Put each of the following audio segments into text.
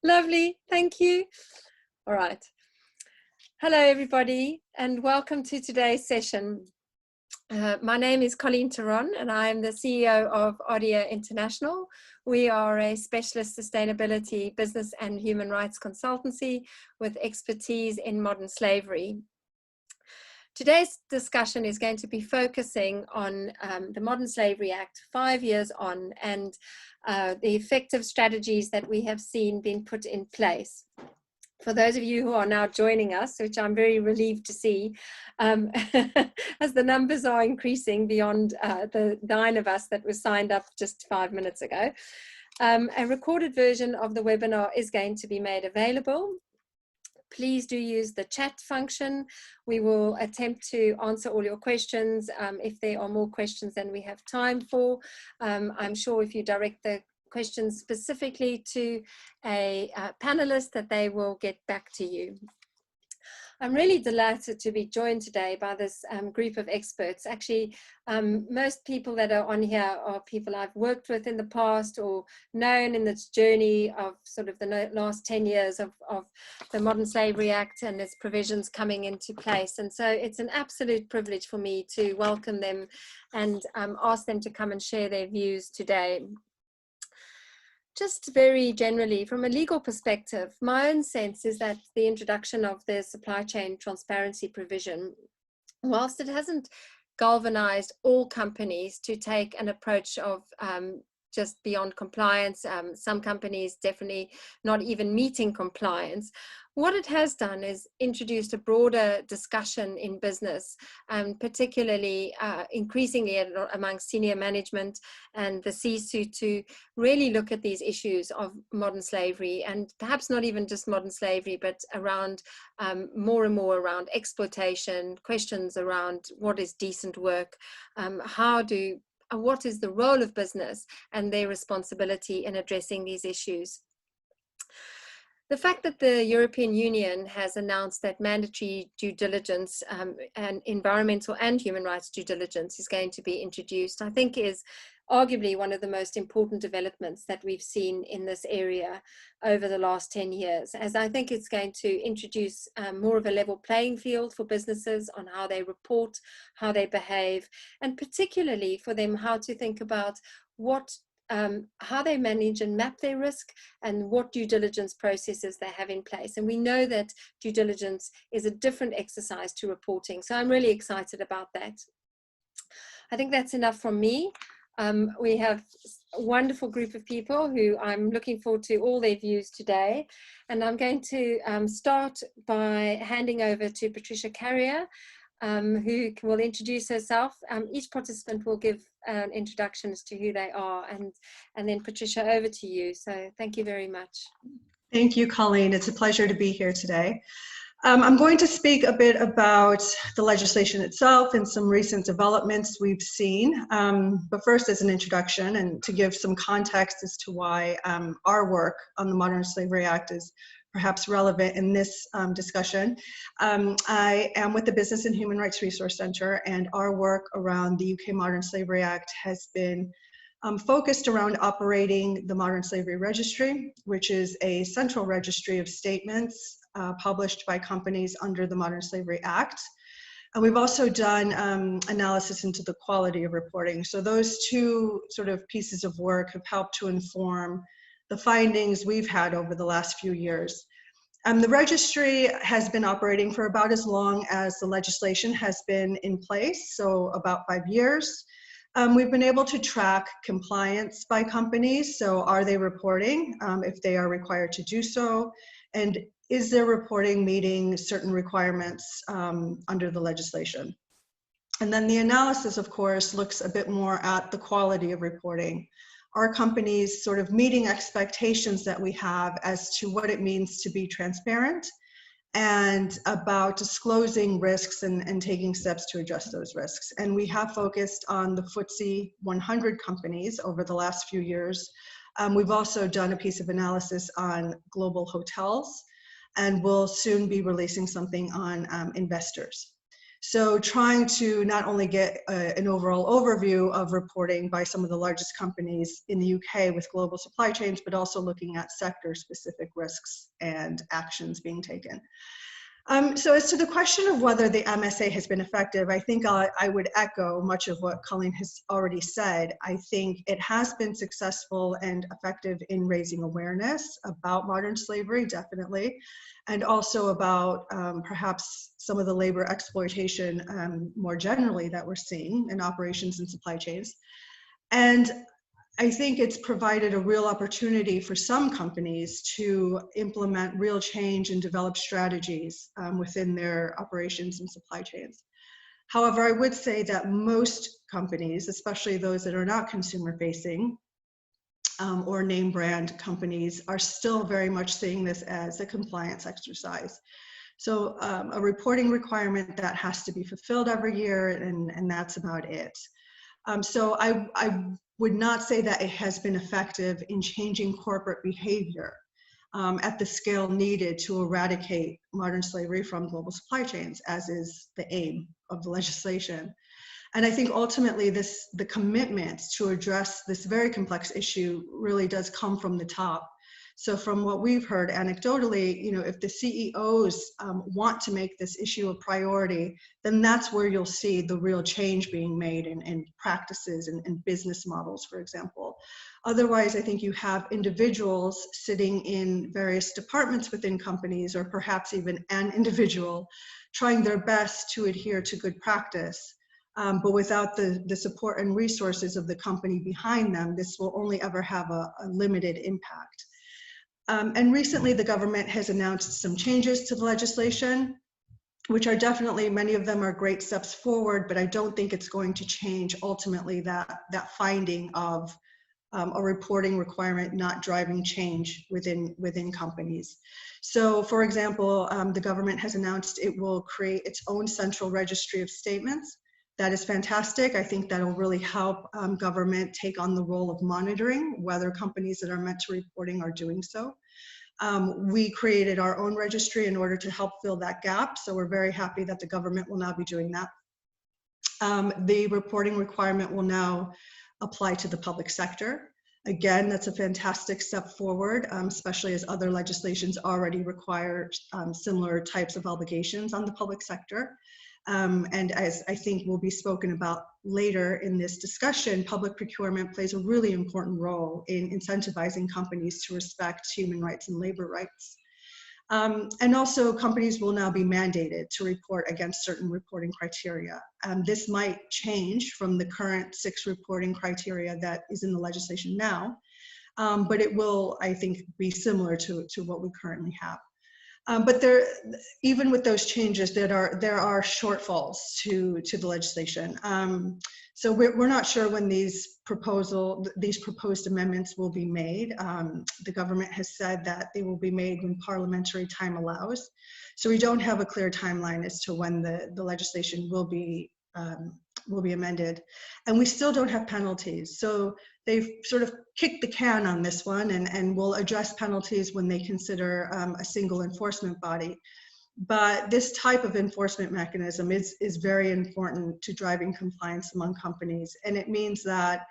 Lovely, thank you. All right. Hello, everybody, and welcome to today's session. My name is Colleen Theron, and I'm the CEO of Ardea International. We are a specialist sustainability, business and human rights consultancy with expertise in modern slavery. Today's discussion is going to be focusing on the Modern Slavery Act 5 years on and the effective strategies that we have seen being put in place. For those of you who are now joining us, which I'm very relieved to see, as the numbers are increasing beyond the 9 of us that were signed up just 5 minutes ago, a recorded version of the webinar is going to be made available. Please do use the chat function. We will attempt to answer all your questions. If there are more questions than we have time for, I'm sure if you direct the questions specifically to a panelist that they will get back to you. I'm really delighted to be joined today by this group of experts. Actually, most people that are on here are people I've worked with in the past or known in this journey of sort of the last 10 years of the Modern Slavery Act and its provisions coming into place. And so it's an absolute privilege for me to welcome them and ask them to come and share their views today. Just very generally, from a legal perspective, my own sense is that the introduction of the supply chain transparency provision, whilst it hasn't galvanized all companies to take an approach of just beyond compliance, some companies definitely not even meeting compliance, what it has done is introduced a broader discussion in business, particularly increasingly among senior management and the C-suite to really look at these issues of modern slavery, and perhaps not even just modern slavery, but around more and more around exploitation, questions around what is decent work, what is the role of business and their responsibility in addressing these issues. The fact that the European Union has announced that mandatory due diligence and environmental and human rights due diligence is going to be introduced, I think is arguably one of the most important developments that we've seen in this area over the last 10 years, as I think it's going to introduce more of a level playing field for businesses on how they report, how they behave, and particularly for them how to think about how they manage and map their risk and what due diligence processes they have in place. And we know that due diligence is a different exercise to reporting. So I'm really excited about that. I think that's enough from me. We have a wonderful group of people who I'm looking forward to all their views today. And I'm going to start by handing over to Patricia Carrier, who will introduce herself. Each participant will give an introduction as to who they are, and then Patricia, over to you. So thank you very much. Thank you, Colleen. It's a pleasure to be here today. I'm going to speak a bit about the legislation itself and some recent developments we've seen. But first, as an introduction and to give some context as to why our work on the Modern Slavery Act is perhaps relevant in this discussion. I am with the Business and Human Rights Resource Center, and our work around the UK Modern Slavery Act has been focused around operating the Modern Slavery Registry, which is a central registry of statements published by companies under the Modern Slavery Act. And we've also done analysis into the quality of reporting. So those two sort of pieces of work have helped to inform the findings we've had over the last few years. The registry has been operating for about as long as the legislation has been in place, so about 5 years. We've been able to track compliance by companies, so are they reporting if they are required to do so, and is their reporting meeting certain requirements under the legislation? And then the analysis, of course, looks a bit more at the quality of reporting. Are companies sort of meeting expectations that we have as to what it means to be transparent and about disclosing risks and taking steps to address those risks? And we have focused on the FTSE 100 companies over the last few years. We've also done a piece of analysis on global hotels, and we'll soon be releasing something on investors. So trying to not only get an overall overview of reporting by some of the largest companies in the UK with global supply chains, but also looking at sector-specific risks and actions being taken. So as to the question of whether the MSA has been effective, I think I would echo much of what Colleen has already said. I think it has been successful and effective in raising awareness about modern slavery, definitely, and also about perhaps some of the labor exploitation more generally that we're seeing in operations and supply chains. And I think it's provided a real opportunity for some companies to implement real change and develop strategies within their operations and supply chains. However, I would say that most companies, especially those that are not consumer facing or name brand companies, are still very much seeing this as a compliance exercise. So a reporting requirement that has to be fulfilled every year, and that's about it. So I would not say that it has been effective in changing corporate behavior at the scale needed to eradicate modern slavery from global supply chains, as is the aim of the legislation. And I think ultimately the commitment to address this very complex issue really does come from the top. So from what we've heard anecdotally, you know, if the CEOs want to make this issue a priority, then that's where you'll see the real change being made in practices and business models, for example. Otherwise, I think you have individuals sitting in various departments within companies, or perhaps even an individual, trying their best to adhere to good practice. But without the support and resources of the company behind them, this will only ever have a limited impact. And recently the government has announced some changes to the legislation, which are definitely, many of them are great steps forward, but I don't think it's going to change ultimately that finding of a reporting requirement not driving change within companies. So for example, the government has announced it will create its own central registry of statements. That is fantastic. I think that'll really help government take on the role of monitoring whether companies that are meant to reporting are doing so. We created our own registry in order to help fill that gap, so we're very happy that the government will now be doing that. The reporting requirement will now apply to the public sector. Again, that's a fantastic step forward, especially as other legislations already require similar types of obligations on the public sector. And as I think will be spoken about later in this discussion, public procurement plays a really important role in incentivizing companies to respect human rights and labor rights. And also companies will now be mandated to report against certain reporting criteria. This might change from the current 6 reporting criteria that is in the legislation now, but it will, I think, be similar to what we currently have. But there, even with those changes, there are shortfalls to the legislation. So we're not sure when these proposed amendments will be made. The government has said that they will be made when parliamentary time allows. So we don't have a clear timeline as to when the legislation will be amended, and we still don't have penalties. So they've sort of kicked the can on this one, and will address penalties when they consider a single enforcement body. But this type of enforcement mechanism is very important to driving compliance among companies, and it means that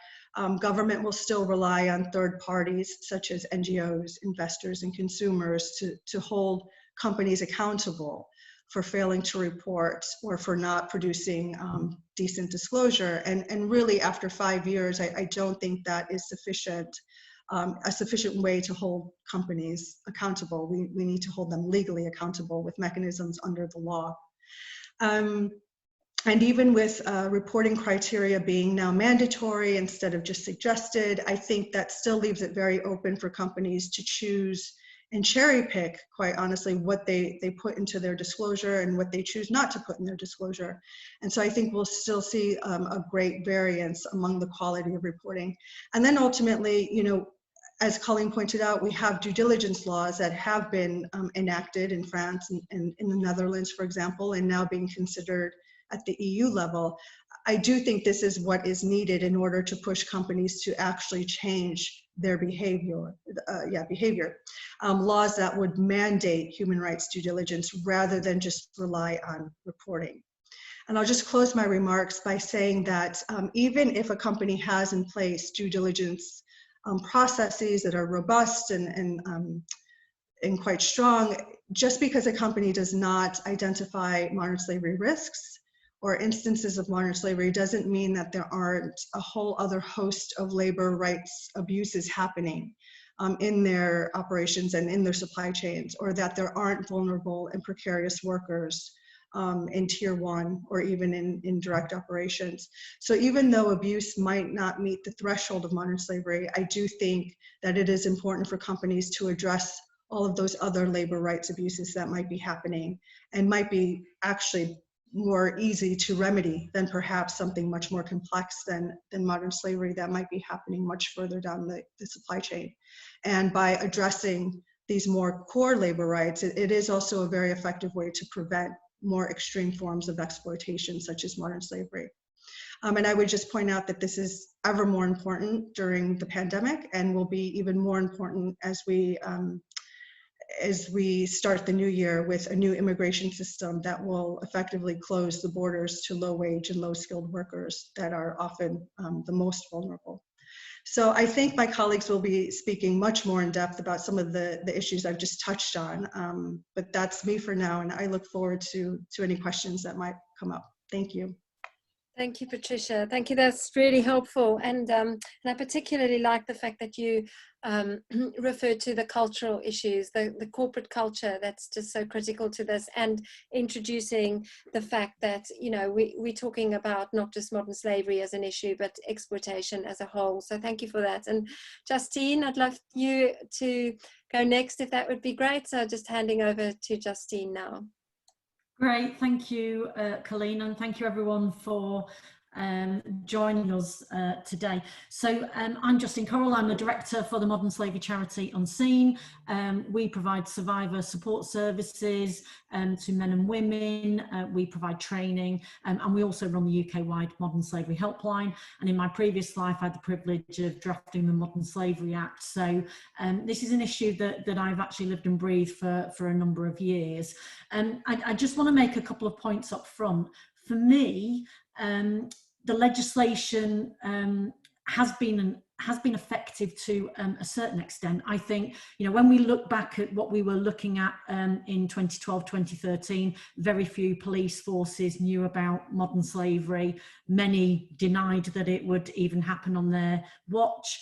government will still rely on third parties such as NGOs, investors, and consumers to hold companies accountable for failing to report or for not producing decent disclosure. And really, after 5 years, I don't think that is sufficient, a sufficient way to hold companies accountable. We need to hold them legally accountable with mechanisms under the law. And even with reporting criteria being now mandatory instead of just suggested, I think that still leaves it very open for companies to choose and cherry pick, quite honestly, what they put into their disclosure and what they choose not to put in their disclosure. And so I think we'll still see a great variance among the quality of reporting. And then ultimately, you know, as Colleen pointed out, we have due diligence laws that have been enacted in France and in the Netherlands, for example, and now being considered at the EU level. I do think this is what is needed in order to push companies to actually change their behavior. Laws that would mandate human rights due diligence rather than just rely on reporting. And I'll just close my remarks by saying that even if a company has in place due diligence processes that are robust and quite strong, just because a company does not identify modern slavery risks or instances of modern slavery doesn't mean that there aren't a whole other host of labor rights abuses happening in their operations and in their supply chains, or that there aren't vulnerable and precarious workers in tier 1 or even in direct operations. So even though abuse might not meet the threshold of modern slavery, I do think that it is important for companies to address all of those other labor rights abuses that might be happening and might be actually more easy to remedy than perhaps something much more complex than modern slavery that might be happening much further down the supply chain. And by addressing these more core labor rights, it is also a very effective way to prevent more extreme forms of exploitation, such as modern slavery. And I would just point out that this is ever more important during the pandemic and will be even more important as we start the new year with a new immigration system that will effectively close the borders to low-wage and low-skilled workers that are often the most vulnerable. So I think my colleagues will be speaking much more in depth about some of the issues I've just touched on, but that's me for now, and I look forward to any questions that might come up. Thank you. Thank you, Patricia. Thank you. That's really helpful. And I particularly like the fact that you referred to the cultural issues, the corporate culture that's just so critical to this, and introducing the fact that, you know, we're talking about not just modern slavery as an issue, but exploitation as a whole. So thank you for that. And Justine, I'd love you to go next, if that would be great. So just handing over to Justine now. Great, thank you, Colleen, and thank you everyone for joining us today. So I'm Justine Correll, I'm the director for the modern slavery charity Unseen. We provide survivor support services to men and women, we provide training, and we also run the UK-wide modern slavery helpline. And in my previous life I had the privilege of drafting the Modern Slavery Act. So this is an issue that I've actually lived and breathed for a number of years. I just want to make a couple of points up front. For me, the legislation has been effective to a certain extent. I think, you know, when we look back at what we were looking at in 2012, 2013, very few police forces knew about modern slavery. Many denied that it would even happen on their watch.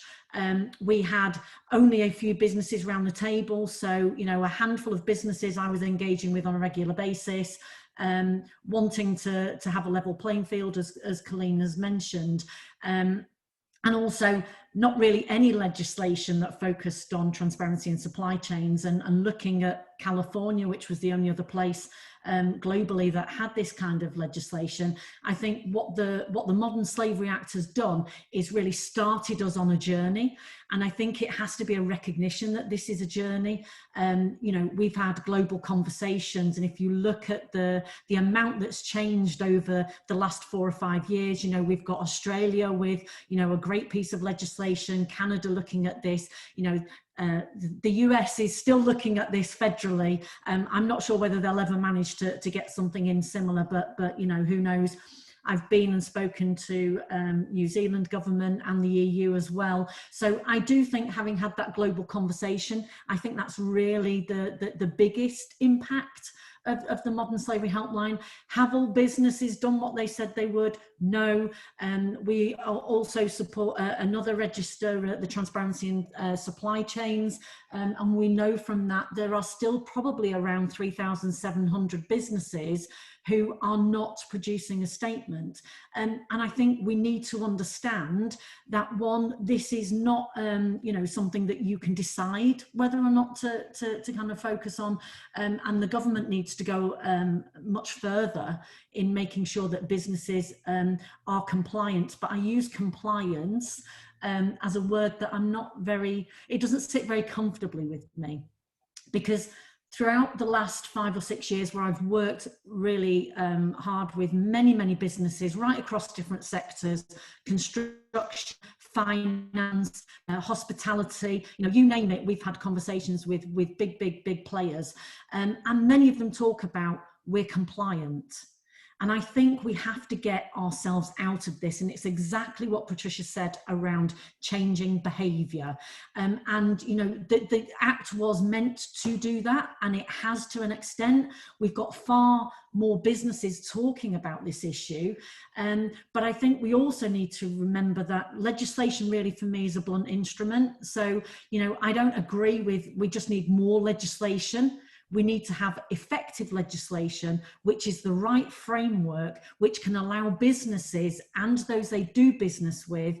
We had only a few businesses around the table. So, you know, a handful of businesses I was engaging with on a regular basis, wanting to have a level playing field, as Colleen has mentioned. And also not really any legislation that focused on transparency in supply chains, and looking at California, which was the only other place globally that had this kind of legislation. I think what the Modern Slavery Act has done is really started us on a journey, and I think it has to be a recognition that this is a journey. You know, we've had global conversations, and if you look at the amount that's changed over the last 4 or 5 years, you know, we've got Australia with, you know, a great piece of legislation, Canada looking at this, you know, the US is still looking at this federally. I'm not sure whether they'll ever manage to get something in similar, but you know, who knows. I've been and spoken to New Zealand government and the EU as well. So I do think, having had that global conversation, I think that's really the biggest impact of the Modern Slavery Helpline. Have all businesses done what they said they would? No. We also support another register, the Transparency in Supply Chains, and we know from that there are still probably around 3,700 businesses who are not producing a statement. And I think we need to understand that, one, this is not you know, something that you can decide whether or not to kind of focus on, and the government needs to go much further in making sure that businesses are compliant. But I use compliance as a word that it doesn't sit very comfortably with me, because throughout the last 5 or 6 years, where I've worked really hard with many businesses right across different sectors, construction, finance, hospitality, you know, you name it, we've had conversations with big players, and many of them talk about, we're compliant. And I think we have to get ourselves out of this. And it's exactly what Patricia said around changing behaviour. And, you know, the Act was meant to do that, and it has to an extent. We've got far more businesses talking about this issue. But I think we also need to remember that legislation really for me is a blunt instrument. So, you know, I don't agree with we just need more legislation. We need to have effective legislation, which is the right framework, which can allow businesses and those they do business with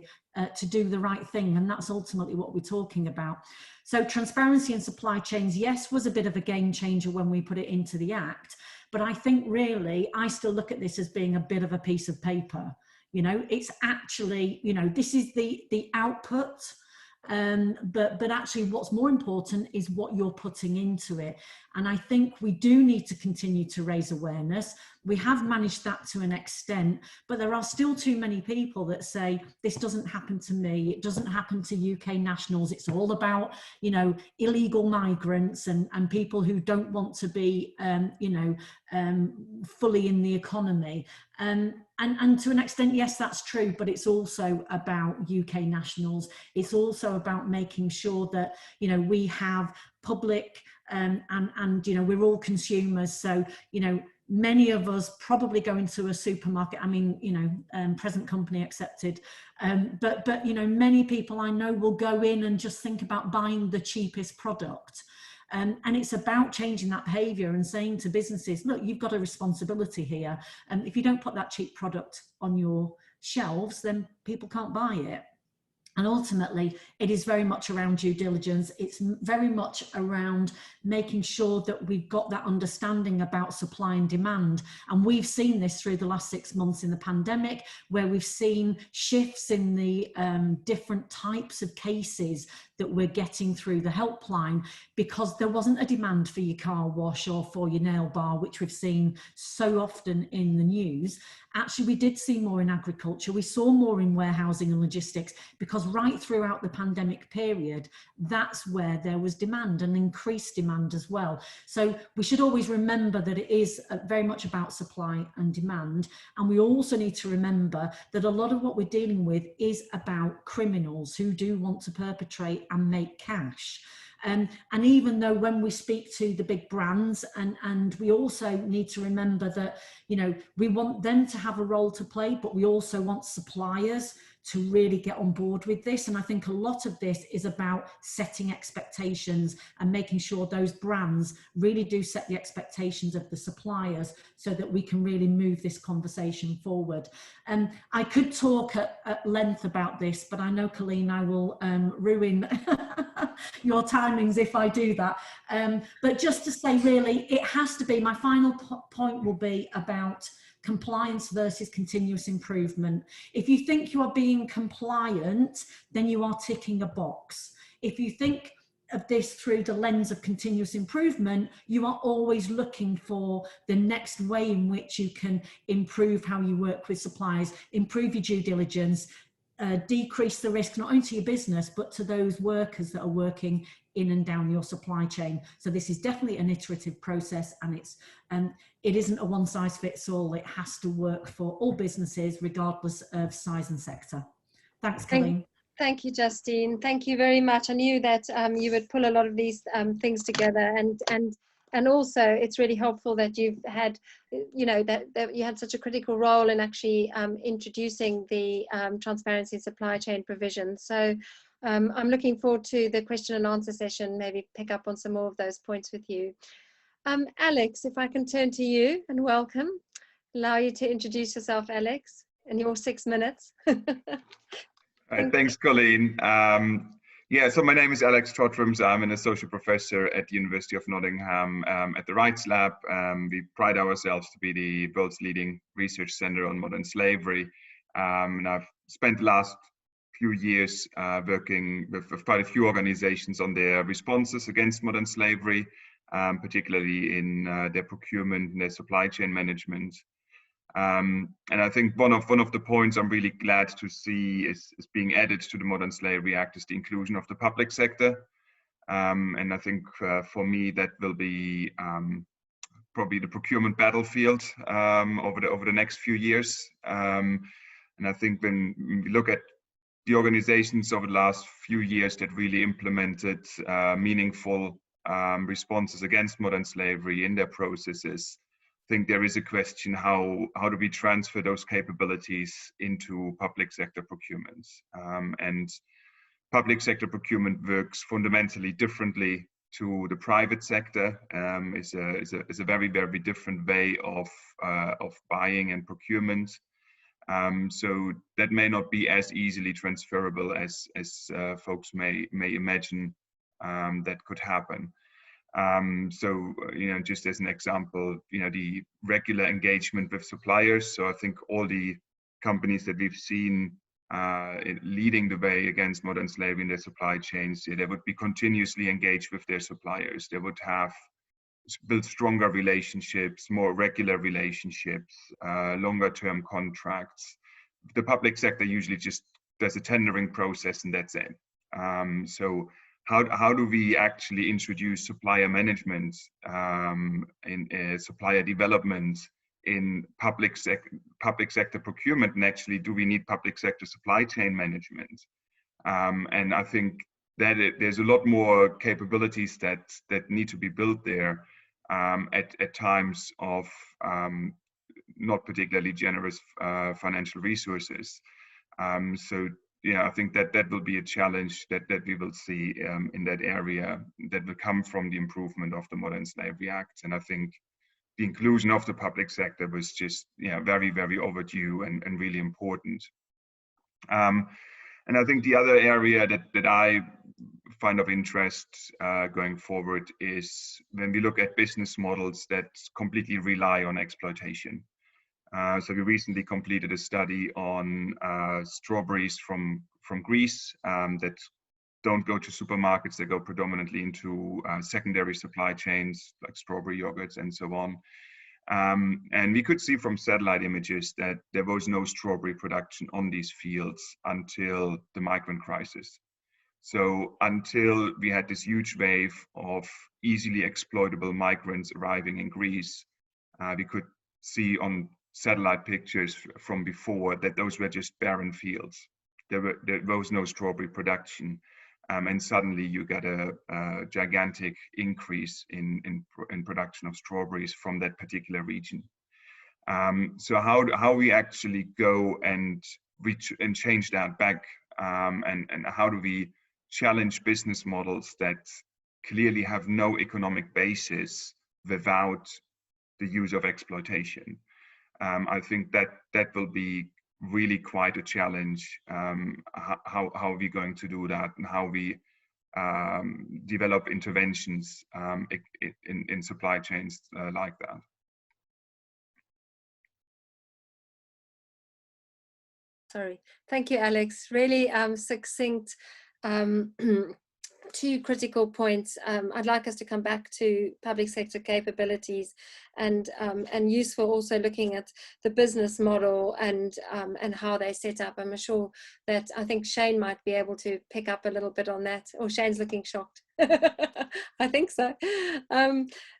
to do the right thing. And that's ultimately what we're talking about. So transparency in supply chains, yes, was a bit of a game changer when we put it into the Act. But I think really, I still look at this as being a bit of a piece of paper. You know, it's actually, you know, this is the output. But actually what's more important is what you're putting into it. And I think we do need to continue to raise awareness. We have managed that to an extent, but there are still too many people that say, this doesn't happen to me, it doesn't happen to UK nationals, it's all about, you know, illegal migrants and people who don't want to be, you know, fully in the economy. And to an extent, yes, that's true, but it's also about UK nationals. It's also about making sure that, you know, we have public and you know, we're all consumers. So, you know, many of us probably go into a supermarket, I mean, you know, present company accepted, but you know, many people I know will go in and just think about buying the cheapest product. And it's about changing that behaviour and saying to businesses, look, you've got a responsibility here. And if you don't put that cheap product on your shelves, then people can't buy it. And ultimately, it is very much around due diligence. It's very much around making sure that we've got that understanding about supply and demand. And we've seen this through the last 6 months in the pandemic, where we've seen shifts in the different types of cases that we're getting through the helpline, because there wasn't a demand for your car wash or for your nail bar, which we've seen so often in the news. Actually, we did see more in agriculture. We saw more in warehousing and logistics, because right throughout the pandemic period, that's where there was demand and increased demand as well. So we should always remember that it is very much about supply and demand. And we also need to remember that a lot of what we're dealing with is about criminals who do want to perpetrate and make cash. And even though when we speak to the big brands, and we also need to remember that, you know, we want them to have a role to play, but we also want suppliers to really get on board with this. And I think a lot of this is about setting expectations and making sure those brands really do set the expectations of the suppliers so that we can really move this conversation forward. And I could talk at length about this, but I know, Colleen, I will ruin your timings if I do that. But just to say, really, it has to be, my final point will be about compliance versus continuous improvement. If you think you are being compliant, then you are ticking a box. If you think of this through the lens of continuous improvement, you are always looking for the next way in which you can improve how you work with suppliers, improve your due diligence, decrease the risk not only to your business but to those workers that are working in and down your supply chain. So this is definitely an iterative process, and it isn't a one size fits all. It has to work for all businesses regardless of size and sector. Thanks, Colleen. Thank you, Justine. Thank you very much. I knew that you would pull a lot of these things together, and also it's really helpful that you've had, you know, that you had such a critical role in actually introducing the transparency supply chain provisions. So I'm looking forward to the question and answer session, maybe pick up on some more of those points with you. Alex, if I can turn to you, and welcome. Allow you to introduce yourself, Alex, in your 6 minutes. Thanks, Colleen. Yeah, so my name is Alex Trottrams. I'm an associate professor at the University of Nottingham at the Rights Lab. We pride ourselves to be the world's leading research center on modern slavery. And I've spent the last few years working with quite a few organizations on their responses against modern slavery, particularly in their procurement and their supply chain management. And I think one of the points I'm really glad to see is being added to the Modern Slavery Act is the inclusion of the public sector. And I think for me that will be probably the procurement battlefield over the next few years. And I think when we look at the organizations over the last few years that really implemented meaningful responses against modern slavery in their processes, I think there is a question, how do we transfer those capabilities into public sector procurements? And public sector procurement works fundamentally differently to the private sector. Is a very, very different way of buying and procurement. So that may not be as easily transferable as folks may imagine that could happen. So, just as an example, the regular engagement with suppliers. So I think all the companies that we've seen leading the way against modern slavery in their supply chains, they would be continuously engaged with their suppliers. They would have build stronger relationships, more regular relationships, longer term contracts. The public sector usually just does a tendering process and that's it. So how do we actually introduce supplier management in supplier development in public sector procurement, and actually do we need public sector supply chain management? And I think that there's a lot more capabilities that need to be built there at times of not particularly generous financial resources. So yeah, I think that will be a challenge that we will see in that area that will come from the improvement of the Modern Slavery Act. And I think the inclusion of the public sector was just very, very overdue and really important. And I think the other area that I find of interest going forward is when we look at business models that completely rely on exploitation. So we recently completed a study on strawberries from Greece that don't go to supermarkets, they go predominantly into secondary supply chains like strawberry yogurts and so on. And we could see from satellite images that there was no strawberry production on these fields until the migrant crisis. So until we had this huge wave of easily exploitable migrants arriving in Greece, we could see on satellite pictures from before that those were just barren fields. There was no strawberry production. And suddenly you get a gigantic increase in production of strawberries from that particular region. So how we actually go and change that back, and how do we challenge business models that clearly have no economic basis without the use of exploitation? I think that will be really quite a challenge. How are we going to do that, and how we develop interventions in supply chains like that? Sorry, thank you, Alex. Really succinct. Two critical points. I'd like us to come back to public sector capabilities and useful also looking at the business model and how they set up. I'm sure that I think Shane might be able to pick up a little bit on that. Or Shane's looking shocked. I think so.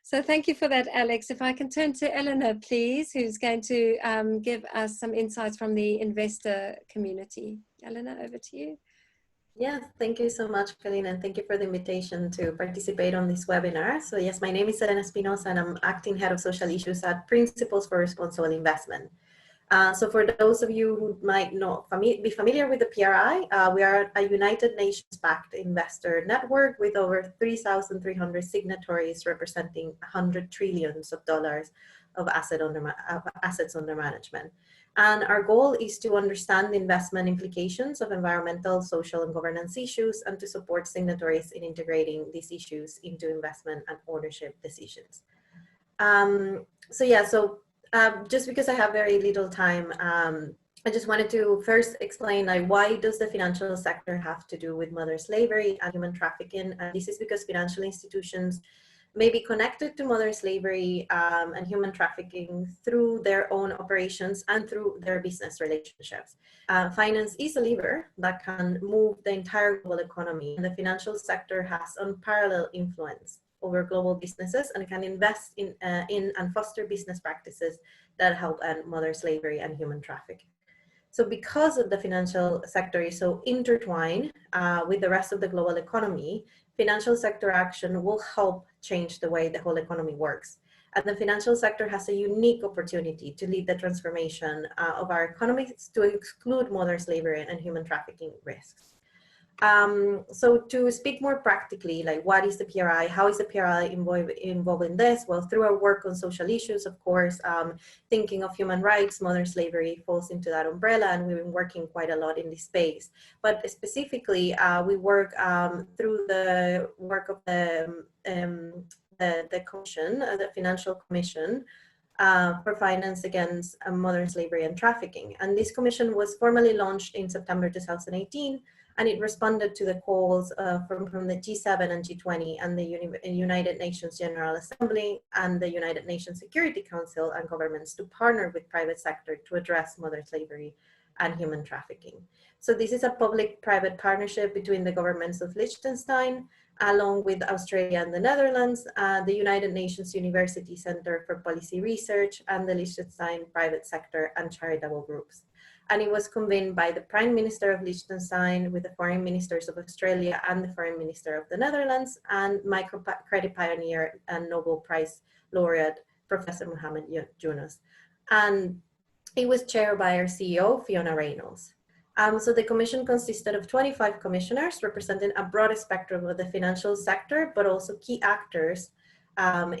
So thank you for that, Alex. If I can turn to Eleanor, please, who's going to give us some insights from the investor community. Eleanor, over to you. Yes, thank you so much, Colleen, and thank you for the invitation to participate on this webinar. So yes, my name is Elena Espinosa, and I'm Acting Head of Social Issues at Principles for Responsible Investment. So for those of you who might not be familiar with the PRI, we are a United Nations-backed investor network with over 3,300 signatories representing $100 trillion of assets under management. And our goal is to understand the investment implications of environmental, social, and governance issues, and to support signatories in integrating these issues into investment and ownership decisions. Just because I have very little time, I just wanted to first explain why does the financial sector have to do with modern slavery and human trafficking? And this is because financial institutions may be connected to modern slavery and human trafficking through their own operations and through their business relationships. Finance is a lever that can move the entire global economy, and the financial sector has unparalleled influence over global businesses and can invest in and foster business practices that help end modern slavery and human trafficking. So because of the financial sector is so intertwined with the rest of the global economy, financial sector action will help change the way the whole economy works. And the financial sector has a unique opportunity to lead the transformation of our economy to exclude modern slavery and human trafficking risks. So to speak more practically, like what is the PRI? How is the PRI involved in this? Well, through our work on social issues, of course, thinking of human rights, modern slavery falls into that umbrella, and we've been working quite a lot in this space. But specifically, we work through the work of the commission, the Financial Commission, for Finance Against Modern Slavery and Trafficking. And this commission was formally launched in September 2018, and it responded to the calls from the G7 and G20 and the United Nations General Assembly and the United Nations Security Council and governments to partner with private sector to address modern slavery and human trafficking. So this is a public-private partnership between the governments of Liechtenstein, along with Australia and the Netherlands, the United Nations University Center for Policy Research, and the Liechtenstein private sector and charitable groups. And it was convened by the Prime Minister of Liechtenstein with the Foreign Ministers of Australia and the Foreign Minister of the Netherlands, and microcredit pioneer and Nobel Prize laureate, Professor Mohamed Yunus. And it was chaired by our CEO, Fiona Reynolds. So the commission consisted of 25 commissioners representing a broad spectrum of the financial sector, but also key actors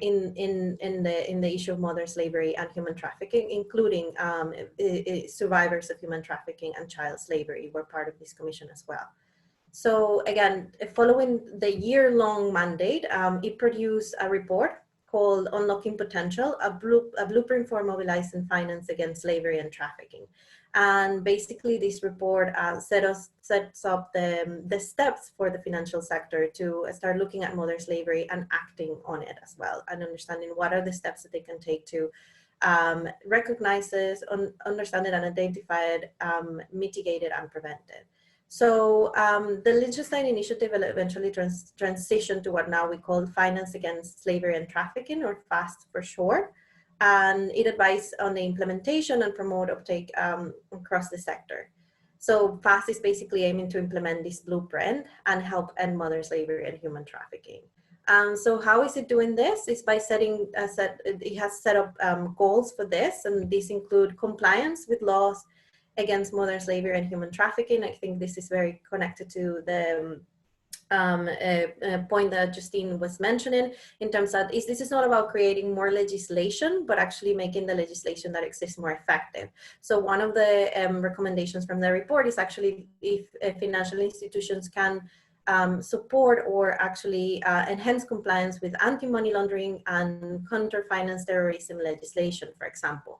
in the issue of modern slavery and human trafficking, including survivors of human trafficking and child slavery were part of this commission as well. So again, following the year-long mandate, it produced a report called Unlocking Potential, a blueprint for mobilizing finance against slavery and trafficking. And basically this report sets up the steps for the financial sector to start looking at modern slavery and acting on it as well, and understanding what are the steps that they can take to recognize this, understand it and identify it, mitigate it and prevent it. So the Liechtenstein initiative will eventually transition to what now we call Finance Against Slavery and Trafficking, or FAST for short. And it advises on the implementation and promote uptake across the sector. So FAST is basically aiming to implement this blueprint and help end modern slavery and human trafficking. So how is it doing this? It's by it has set up goals for this, and these include compliance with laws against modern slavery and human trafficking. I think this is very connected to the point that Justine was mentioning, in terms that this is not about creating more legislation, but actually making the legislation that exists more effective. So one of the recommendations from the report is actually if financial institutions can support or actually enhance compliance with anti-money laundering and counter-finance terrorism legislation, for example.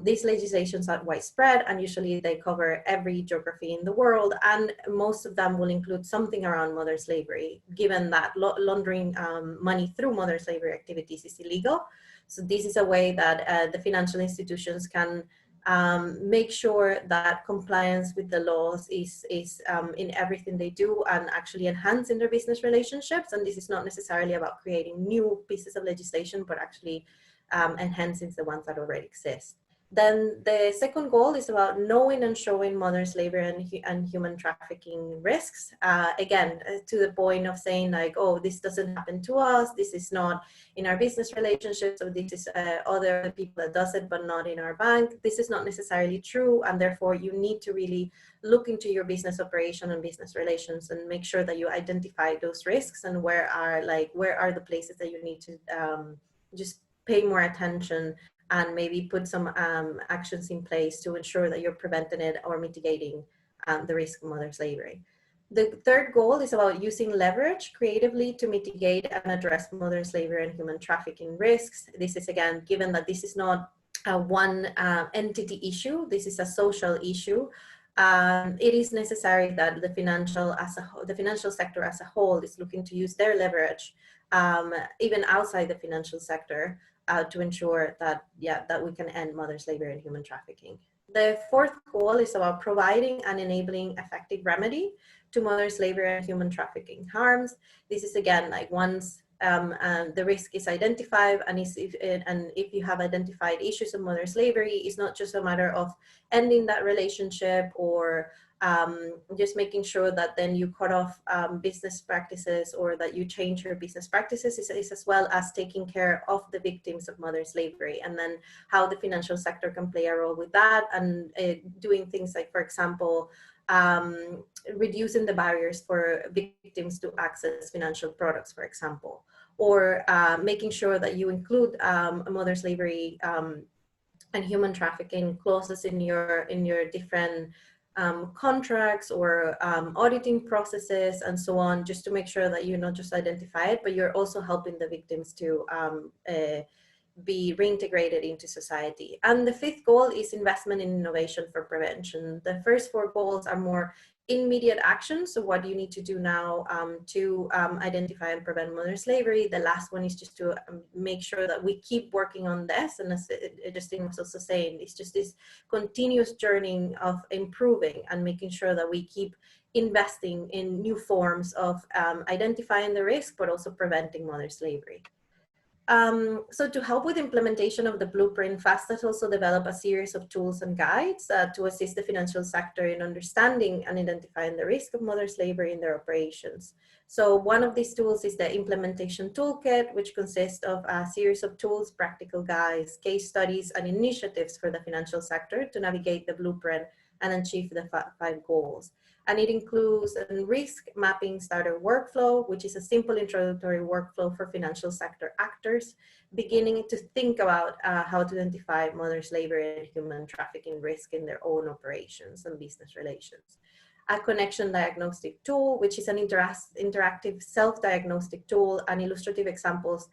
These legislations are widespread, and usually they cover every geography in the world, and most of them will include something around modern slavery, given that laundering money through modern slavery activities is illegal. So this is a way that the financial institutions can make sure that compliance with the laws is in everything they do, and actually enhancing their business relationships. And this is not necessarily about creating new pieces of legislation, but actually enhancing the ones that already exist. Then the second goal is about knowing and showing modern slavery and human trafficking risks. Again, to the point of saying like, oh, this doesn't happen to us, this is not in our business relationships, or this is other people that does it, but not in our bank. This is not necessarily true, and therefore you need to really look into your business operation and business relations and make sure that you identify those risks, and where are the places that you need to just pay more attention and maybe put some actions in place to ensure that you're preventing it or mitigating the risk of modern slavery. The third goal is about using leverage creatively to mitigate and address modern slavery and human trafficking risks. This is, again, given that this is not a one entity issue, this is a social issue. It is necessary that the financial sector as a whole is looking to use their leverage, even outside the financial sector, to ensure that, that we can end modern slavery and human trafficking. The fourth goal is about providing and enabling effective remedy to modern slavery and human trafficking harms. This is, again, like once and the risk is identified, and if you have identified issues of modern slavery, it's not just a matter of ending that relationship or just making sure that then you cut off business practices or that you change your business practices, is as well as taking care of the victims of modern slavery, and then how the financial sector can play a role with that, and doing things like, for example, reducing the barriers for victims to access financial products, for example, or making sure that you include modern slavery and human trafficking clauses in your different contracts or auditing processes and so on, just to make sure that you not just identify it, but you're also helping the victims to be reintegrated into society. And the fifth goal is investment in innovation for prevention. The first four goals are more immediate action. So what do you need to do now to identify and prevent modern slavery? The last one is just to make sure that we keep working on this. And as Justine was also saying, it's just this continuous journey of improving and making sure that we keep investing in new forms of identifying the risk, but also preventing modern slavery. So to help with implementation of the blueprint, FAST has also developed a series of tools and guides to assist the financial sector in understanding and identifying the risk of modern slavery in their operations. So one of these tools is the implementation toolkit, which consists of a series of tools, practical guides, case studies, and initiatives for the financial sector to navigate the blueprint and achieve the five goals. And it includes a risk mapping starter workflow, which is a simple introductory workflow for financial sector actors, beginning to think about how to identify modern slavery and human trafficking risk in their own operations and business relations. A connection diagnostic tool, which is an interactive self-diagnostic tool and illustrative examples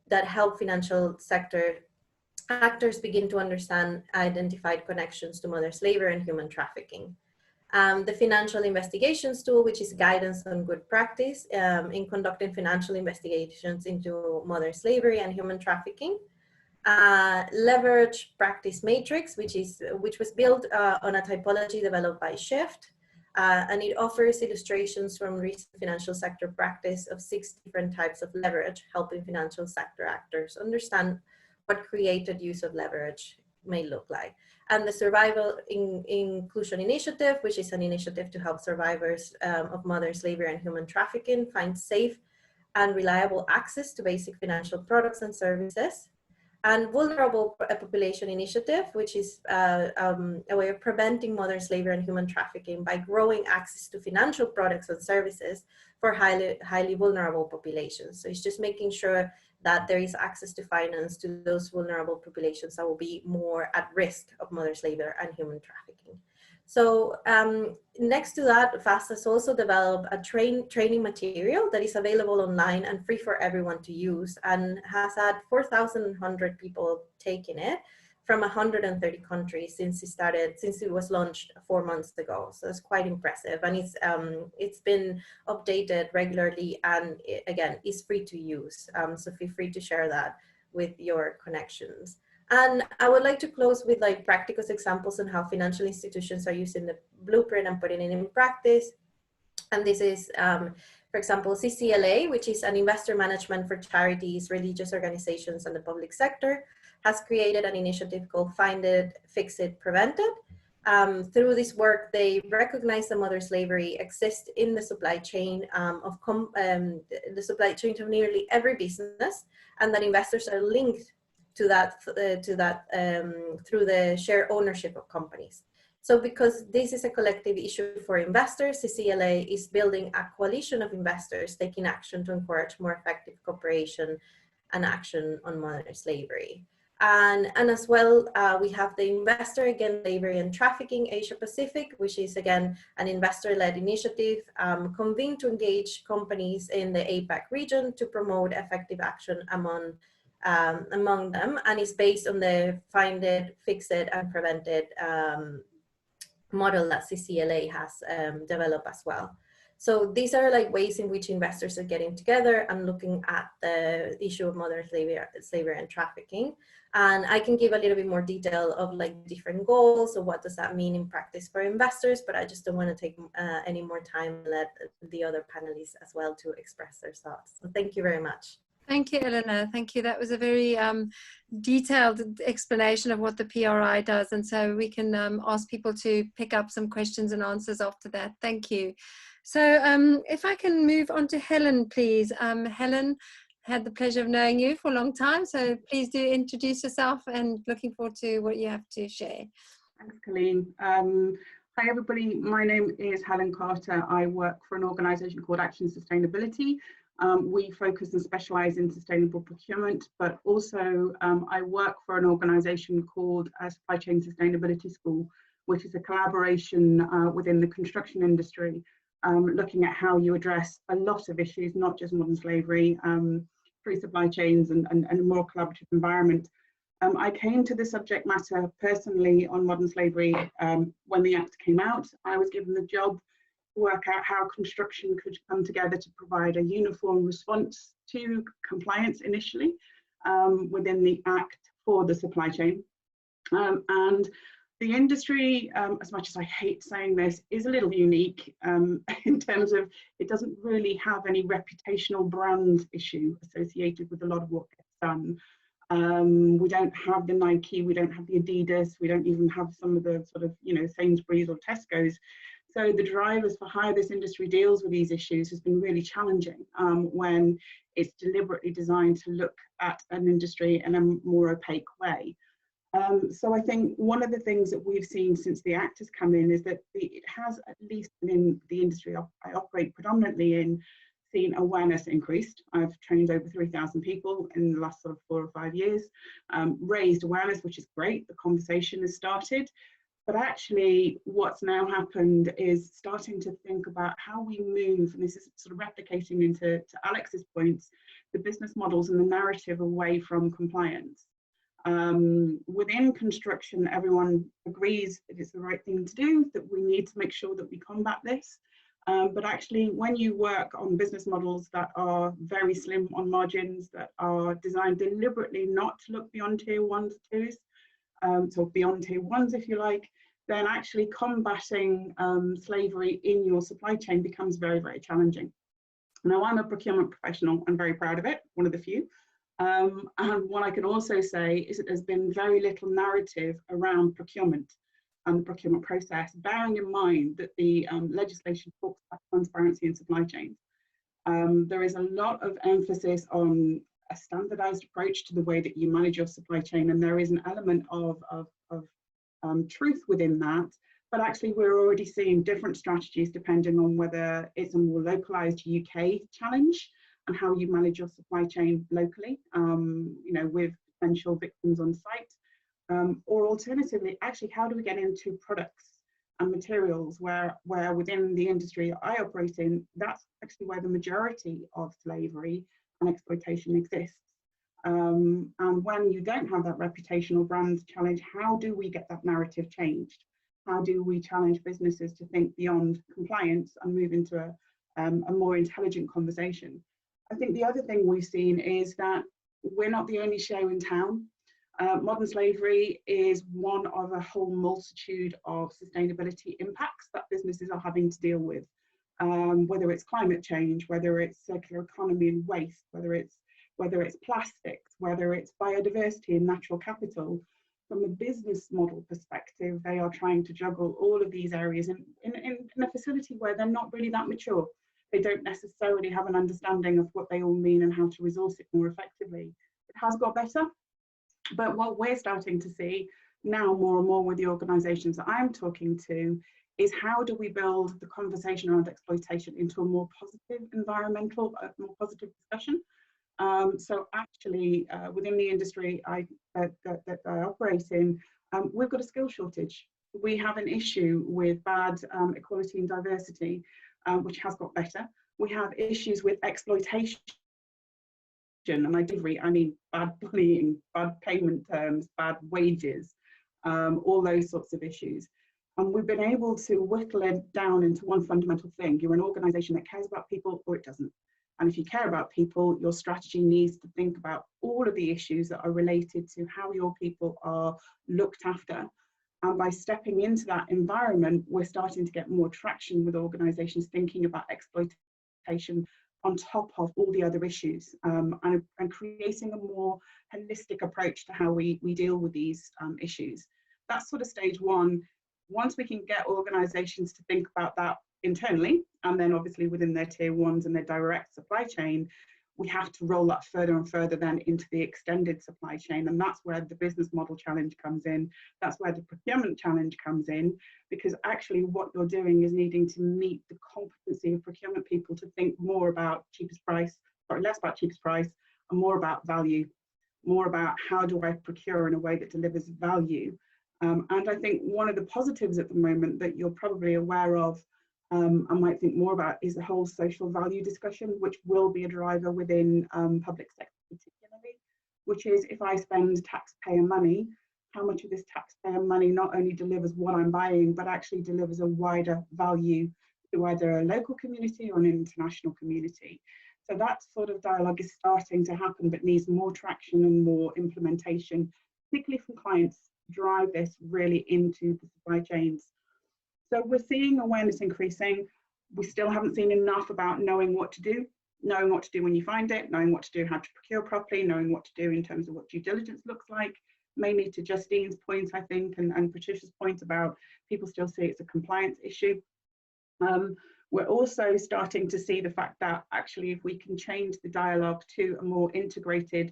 that help financial sector actors begin to understand identified connections to modern slavery and human trafficking. The financial investigations tool, which is guidance on good practice in conducting financial investigations into modern slavery and human trafficking. Leverage practice matrix, which was built on a typology developed by Shift, and it offers illustrations from recent financial sector practice of 6 different types of leverage, helping financial sector actors understand what created use of leverage may look like. And the Survival Inclusion Initiative, which is an initiative to help survivors of modern slavery and human trafficking find safe and reliable access to basic financial products and services. And Vulnerable Population Initiative, which is a way of preventing modern slavery and human trafficking by growing access to financial products and services for highly vulnerable populations. So it's just making sure that there is access to finance to those vulnerable populations that will be more at risk of modern slavery and human trafficking. So next to that, FAST has also developed a training material that is available online and free for everyone to use, and has had 4,100 people taking it from 130 countries since it was launched 4 months ago. So it's quite impressive, and it's been updated regularly, and again, it's free to use. So feel free to share that with your connections. And I would like to close with like practical examples on how financial institutions are using the blueprint and putting it in practice. And this is, for example, CCLA, which is an investor management for charities, religious organizations, and the public sector, has created an initiative called Find It, Fix It, Prevent It. Through this work, they recognize that modern slavery exists in the supply chain of nearly every business, and that investors are linked to that through the share ownership of companies. So because this is a collective issue for investors, CCLA is building a coalition of investors taking action to encourage more effective cooperation and action on modern slavery. And as well, we have the Investor Against Slavery and Trafficking Asia Pacific, which is again an investor-led initiative convened to engage companies in the APAC region to promote effective action among them, and is based on the Find It, Fix It, and Prevent It model that CCLA has developed as well. So these are like ways in which investors are getting together and looking at the issue of modern slavery and trafficking. And I can give a little bit more detail of like different goals, or what does that mean in practice for investors, but I just don't want to take any more time and let the other panelists as well to express their thoughts. So thank you very much. Thank you, Eleanor. Thank you. That was a very detailed explanation of what the PRI does. And so we can ask people to pick up some questions and answers after that. Thank you. So if I can move on to Helen, please. Helen, had the pleasure of knowing you for a long time. So please do introduce yourself, and looking forward to what you have to share. Thanks, Colleen. Hi, everybody. My name is Helen Carter. I work for an organisation called Action Sustainability. We focus and specialise in sustainable procurement, but also I work for an organisation called Supply Chain Sustainability School, which is a collaboration within the construction industry, looking at how you address a lot of issues, not just modern slavery, through supply chains and a more collaborative environment. I came to the subject matter personally on modern slavery when the Act came out. I was given the job to work out how construction could come together to provide a uniform response to compliance initially within the Act for the supply chain. And the industry, as much as I hate saying this, is a little unique in terms of it doesn't really have any reputational brand issue associated with a lot of what gets done. We don't have the Nike, we don't have the Adidas, we don't even have some of the sort of, you know, Sainsbury's or Tesco's. So the drivers for how this industry deals with these issues has been really challenging when it's deliberately designed to look at an industry in a more opaque way. So I think one of the things that we've seen since the Act has come in is that it has, at least in the industry I operate predominantly in, seen awareness increased. I've trained over 3,000 people in the last sort of 4 or 5 years, raised awareness, which is great. The conversation has started. But actually what's now happened is starting to think about how we move, and this is sort of replicating into Alex's points, the business models and the narrative away from compliance. Within construction, everyone agrees that it's the right thing to do, that we need to make sure that we combat this. But actually, when you work on business models that are very slim on margins, that are designed deliberately not to look beyond tier 1s to 2s, so beyond tier 1s if you like, then actually combating slavery in your supply chain becomes very, very challenging. Now, I'm a procurement professional, I'm very proud of it, one of the few. And what I can also say is that there's been very little narrative around procurement and the procurement process, bearing in mind that the legislation talks about transparency in supply chains. There is a lot of emphasis on a standardized approach to the way that you manage your supply chain, and there is an element of truth within that, but actually we're already seeing different strategies depending on whether it's a more localized UK challenge and how you manage your supply chain locally, you know, with potential victims on site. Or alternatively, actually, how do we get into products and materials where within the industry I operate in, that's actually where the majority of slavery and exploitation exists. And when you don't have that reputational brand challenge, how do we get that narrative changed? How do we challenge businesses to think beyond compliance and move into a more intelligent conversation? I think the other thing we've seen is that we're not the only show in town. Modern slavery is one of a whole multitude of sustainability impacts that businesses are having to deal with, whether it's climate change, whether it's circular economy and waste, whether it's plastics, whether it's biodiversity and natural capital. From a business model perspective, they are trying to juggle all of these areas in a facility where they're not really that mature. They don't necessarily have an understanding of what they all mean and how to resource it more effectively. It has got better, but what we're starting to see now more and more with the organisations that I'm talking to is how do we build the conversation around exploitation into a more positive environmental, more positive discussion. So actually within the industry that I operate in, we've got a skill shortage. We have an issue with bad equality and diversity, which has got better. We have issues with exploitation, and I mean bad bullying, bad payment terms, bad wages, all those sorts of issues. And we've been able to whittle it down into one fundamental thing. You're an organisation that cares about people or it doesn't. And if you care about people, your strategy needs to think about all of the issues that are related to how your people are looked after. And by stepping into that environment, we're starting to get more traction with organisations thinking about exploitation on top of all the other issues, and creating a more holistic approach to how we deal with these issues. That's sort of stage one. Once we can get organizations to think about that internally, and then obviously within their tier ones and their direct supply chain, we have to roll that further and further then into the extended supply chain. And that's where the business model challenge comes in. That's where the procurement challenge comes in, because actually what you're doing is needing to meet the competency of procurement people to think more about cheapest price, sorry, less about cheapest price and more about value, more about how do I procure in a way that delivers value. And I think one of the positives at the moment that you're probably aware of, I might think more about, is the whole social value discussion, which will be a driver within public sector particularly, which is if I spend taxpayer money, how much of this taxpayer money not only delivers what I'm buying, but actually delivers a wider value to either a local community or an international community. So that sort of dialogue is starting to happen, but needs more traction and more implementation, particularly from clients to drive this really into the supply chains. So we're seeing awareness increasing. We still haven't seen enough about knowing what to do when you find it, knowing what to do, how to procure properly, knowing what to do in terms of what due diligence looks like. Mainly to Justine's point, I think, and Patricia's point about people still see it's a compliance issue. We're also starting to see the fact that actually if we can change the dialogue to a more integrated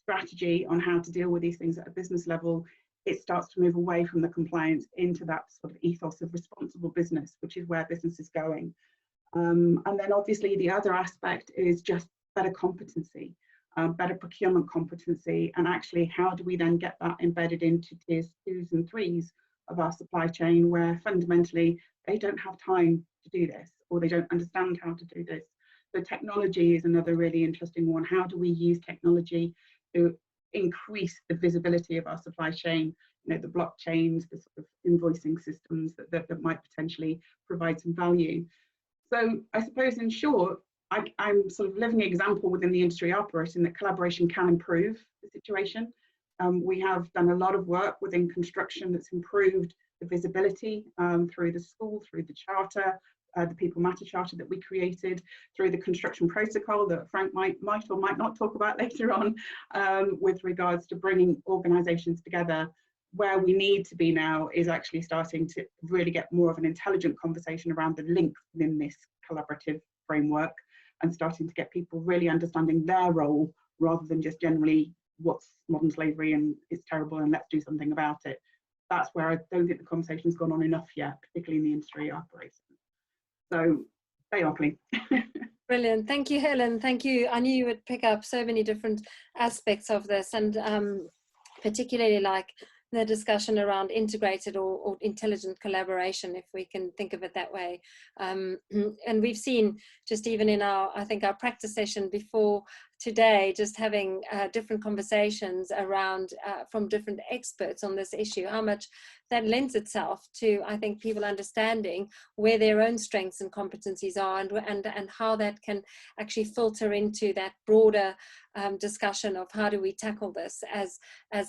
strategy on how to deal with these things at a business level, it starts to move away from the compliance into that sort of ethos of responsible business, which is where business is going. And then obviously the other aspect is just better competency, better procurement competency, and actually how do we then get that embedded into tiers 2s and 3s of our supply chain, where fundamentally they don't have time to do this, or they don't understand how to do this. So technology is another really interesting one. How do we use technology to increase the visibility of our supply chain, you know, the blockchains, the sort of invoicing systems that might potentially provide some value. So I suppose in short, I'm sort of living example within the industry operating that collaboration can improve the situation. We have done a lot of work within construction that's improved the visibility through the school, through the charter, the People Matter Charter that we created, through the construction protocol that Frank might or might not talk about later on, with regards to bringing organisations together. Where we need to be now is actually starting to really get more of an intelligent conversation around the links within this collaborative framework, and starting to get people really understanding their role rather than just generally what's modern slavery and it's terrible and let's do something about it. That's where I don't think the conversation's gone on enough yet, particularly in the industry operating. So stay on, please. Brilliant. Thank you, Helen. Thank you. I knew you would pick up so many different aspects of this, and particularly like the discussion around integrated or intelligent collaboration, if we can think of it that way. And we've seen just even in our, I think our practice session before today, just having different conversations around from different experts on this issue, how much that lends itself to, I think, people understanding where their own strengths and competencies are, and how that can actually filter into that broader discussion of how do we tackle this as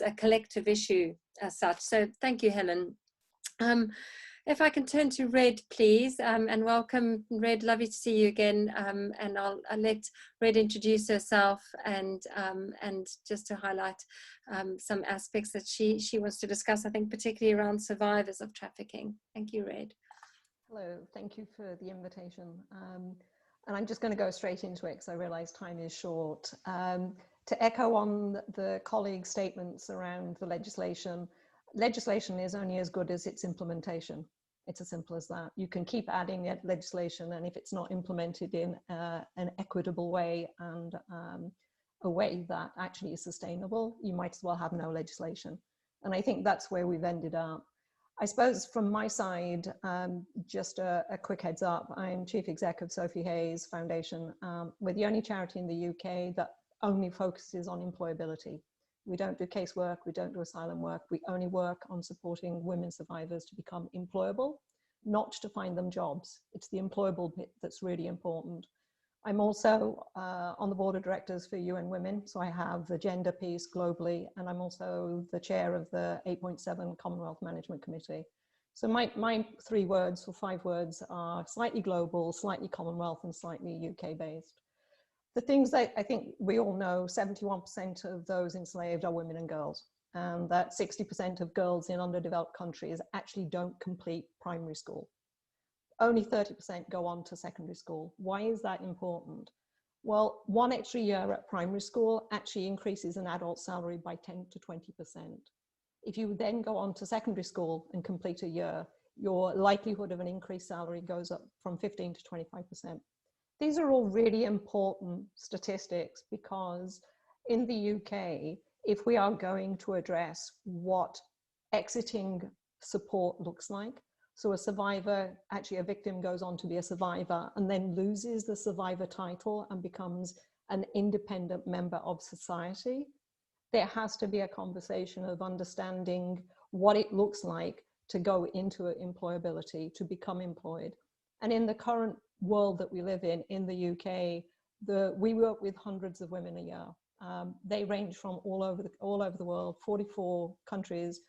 a collective issue as such. So thank you, Helen. If I can turn to Red, please, and welcome, Red. Lovely to see you again. And I'll let Red introduce herself and just to highlight some aspects that she wants to discuss, I think particularly around survivors of trafficking. Thank you, Red. Hello, thank you for the invitation. And I'm just going to go straight into it because I realize time is short. To echo on the colleagues' statements around the legislation, legislation is only as good as its implementation. It's as simple as that. You can keep adding legislation, and if it's not implemented in an equitable way and a way that actually is sustainable, you might as well have no legislation. And I think that's where we've ended up. I suppose from my side, just a quick heads up, I'm Chief Exec of Sophie Hayes Foundation. We're the only charity in the UK that only focuses on employability. We don't do casework, we don't do asylum work, we only work on supporting women survivors to become employable, not to find them jobs. It's the employable bit that's really important. I'm also on the board of directors for UN Women, so I have the gender piece globally, and I'm also the chair of the 8.7 Commonwealth Management Committee. So my 3 words or 5 words are slightly global, slightly Commonwealth, and slightly UK based. the things that I think we all know, 71% of those enslaved are women and girls, and that 60% of girls in underdeveloped countries actually don't complete primary school. Only 30% go on to secondary school. Why is that important? Well, 1 extra year at primary school actually increases an adult salary by 10 to 20%. If you then go on to secondary school and complete a year, your likelihood of an increased salary goes up from 15 to 25%. These are all really important statistics because in the UK, if we are going to address what exiting support looks like, so a survivor, actually a victim goes on to be a survivor and then loses the survivor title and becomes an independent member of society, there has to be a conversation of understanding what it looks like to go into employability, to become employed. And in the current world that we live in the UK, we work with hundreds of women a year. They range from all over the world, 44 countries,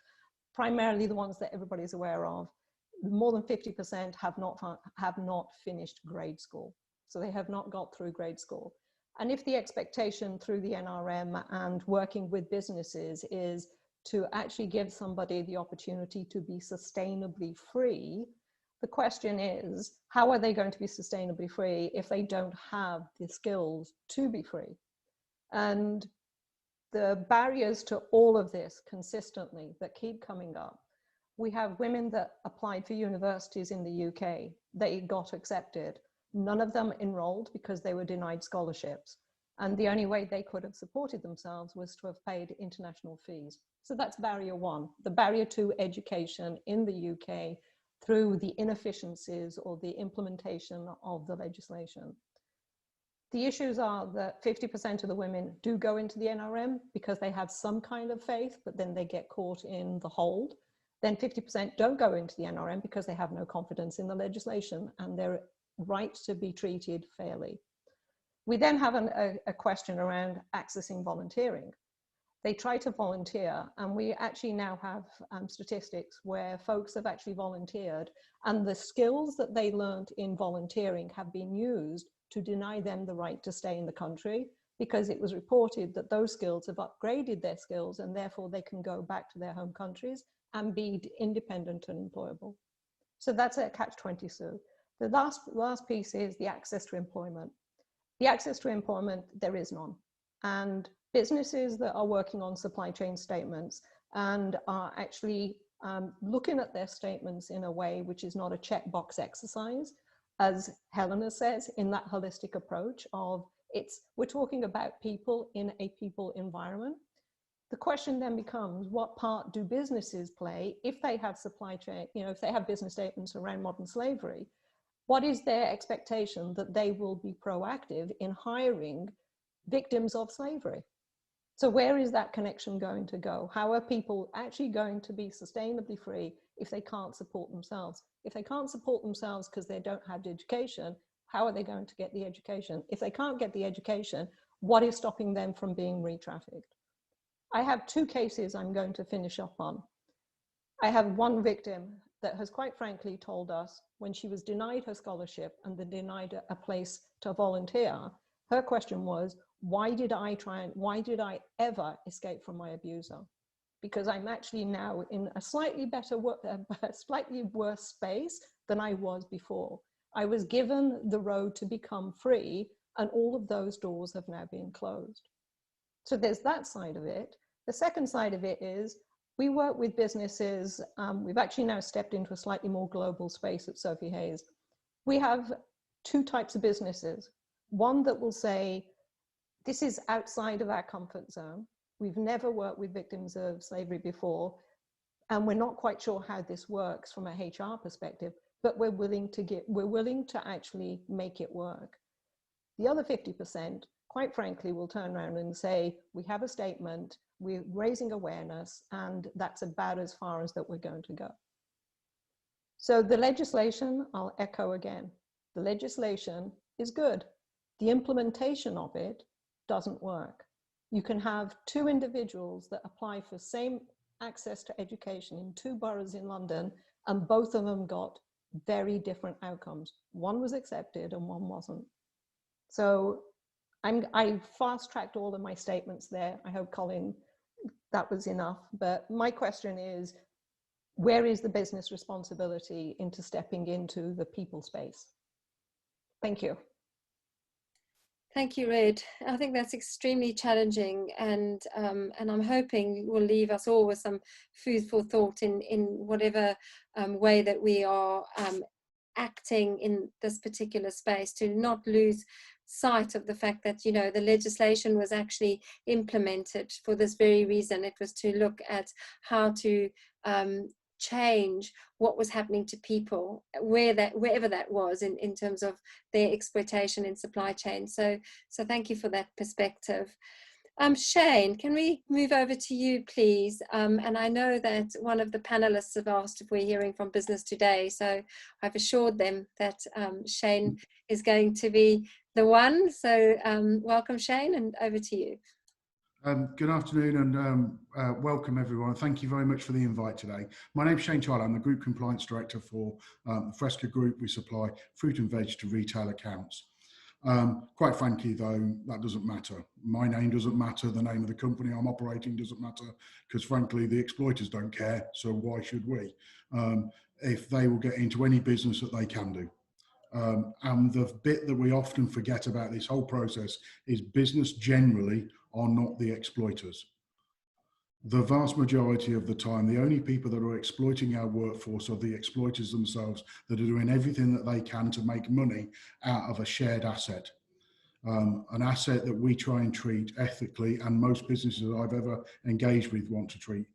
primarily the ones that everybody's aware of. More than 50% have not finished grade school. So they have not got through grade school. And if the expectation through the NRM and working with businesses is to actually give somebody the opportunity to be sustainably free, the question is, how are they going to be sustainably free if they don't have the skills to be free? And the barriers to all of this consistently that keep coming up. We have women that applied for universities in the UK. They got accepted. None of them enrolled because they were denied scholarships. And the only way they could have supported themselves was to have paid international fees. So that's barrier one, the barrier to education in the UK through the inefficiencies or the implementation of the legislation. The issues are that 50% of the women do go into the NRM because they have some kind of faith, but then they get caught in the hold. Then 50% don't go into the NRM because they have no confidence in the legislation and their right to be treated fairly. We then have a question around accessing volunteering. They try to volunteer, and we actually now have statistics where folks have actually volunteered, and the skills that they learned in volunteering have been used to deny them the right to stay in the country, because it was reported that those skills have upgraded their skills and therefore they can go back to their home countries and be independent and employable. So that's a catch-22. The last piece is the access to employment. The access to employment, there is none. And businesses that are working on supply chain statements and are actually looking at their statements in a way which is not a checkbox exercise, as Helena says, in that holistic approach of we're talking about people in a people environment. The question then becomes, what part do businesses play if they have supply chain, if they have business statements around modern slavery? What is their expectation that they will be proactive in hiring victims of slavery? So where is that connection going to go? How are people actually going to be sustainably free if they can't support themselves? If they can't support themselves because they don't have the education, how are they going to get the education? If they can't get the education, what is stopping them from being re-trafficked? I have 2 cases I'm going to finish up on. I have one victim that has quite frankly told us when she was denied her scholarship and then denied a place to volunteer, her question was, why did I ever escape from my abuser? Because I'm actually now in a slightly worse space than I was before. I was given the road to become free and all of those doors have now been closed. So there's that side of it. The second side of it is we work with businesses. We've actually now stepped into a slightly more global space at Sophie Hayes. We have 2 types of businesses. One that will say, this is outside of our comfort zone. We've never worked with victims of slavery before, and we're not quite sure how this works from a HR perspective, but we're willing to actually make it work. The other 50%, quite frankly, will turn around and say, we have a statement, we're raising awareness, and that's about as far as that we're going to go. So the legislation, I'll echo again, the legislation is good. The implementation of it doesn't work. You can have 2 individuals that apply for same access to education in 2 boroughs in London, and both of them got very different outcomes. One was accepted and one wasn't. So I fast-tracked all of my statements there. I hope, Colin, that was enough. But my question is, where is the business responsibility into stepping into the people space? Thank you. Thank you, Red. I think that's extremely challenging, and I'm hoping will leave us all with some food for thought in whatever way that we are acting in this particular space, to not lose sight of the fact that, you know, the legislation was actually implemented for this very reason. It was to look at how to change what was happening to people, wherever that was, in terms of their exploitation in supply chain. So thank you for that perspective. Shane, can we move over to you, please? And I know that one of the panelists have asked if we're hearing from Business Today, so I've assured them that Shane is going to be the one. So welcome, Shane, and over to you. Good afternoon and welcome everyone. Thank you very much for the invite today. My name's Shane Tyler. I'm the Group Compliance Director for the Fresca Group. We supply fruit and veg to retail accounts. Quite frankly though, that doesn't matter. My name doesn't matter, the name of the company I'm operating doesn't matter, because frankly the exploiters don't care, so why should we? If they will get into any business that they can do. And the bit that we often forget about this whole process is business generally are not the exploiters. The vast majority of the time, the only people that are exploiting our workforce are the exploiters themselves, that are doing everything that they can to make money out of a shared asset. An asset that we try and treat ethically, and most businesses I've ever engaged with want to treat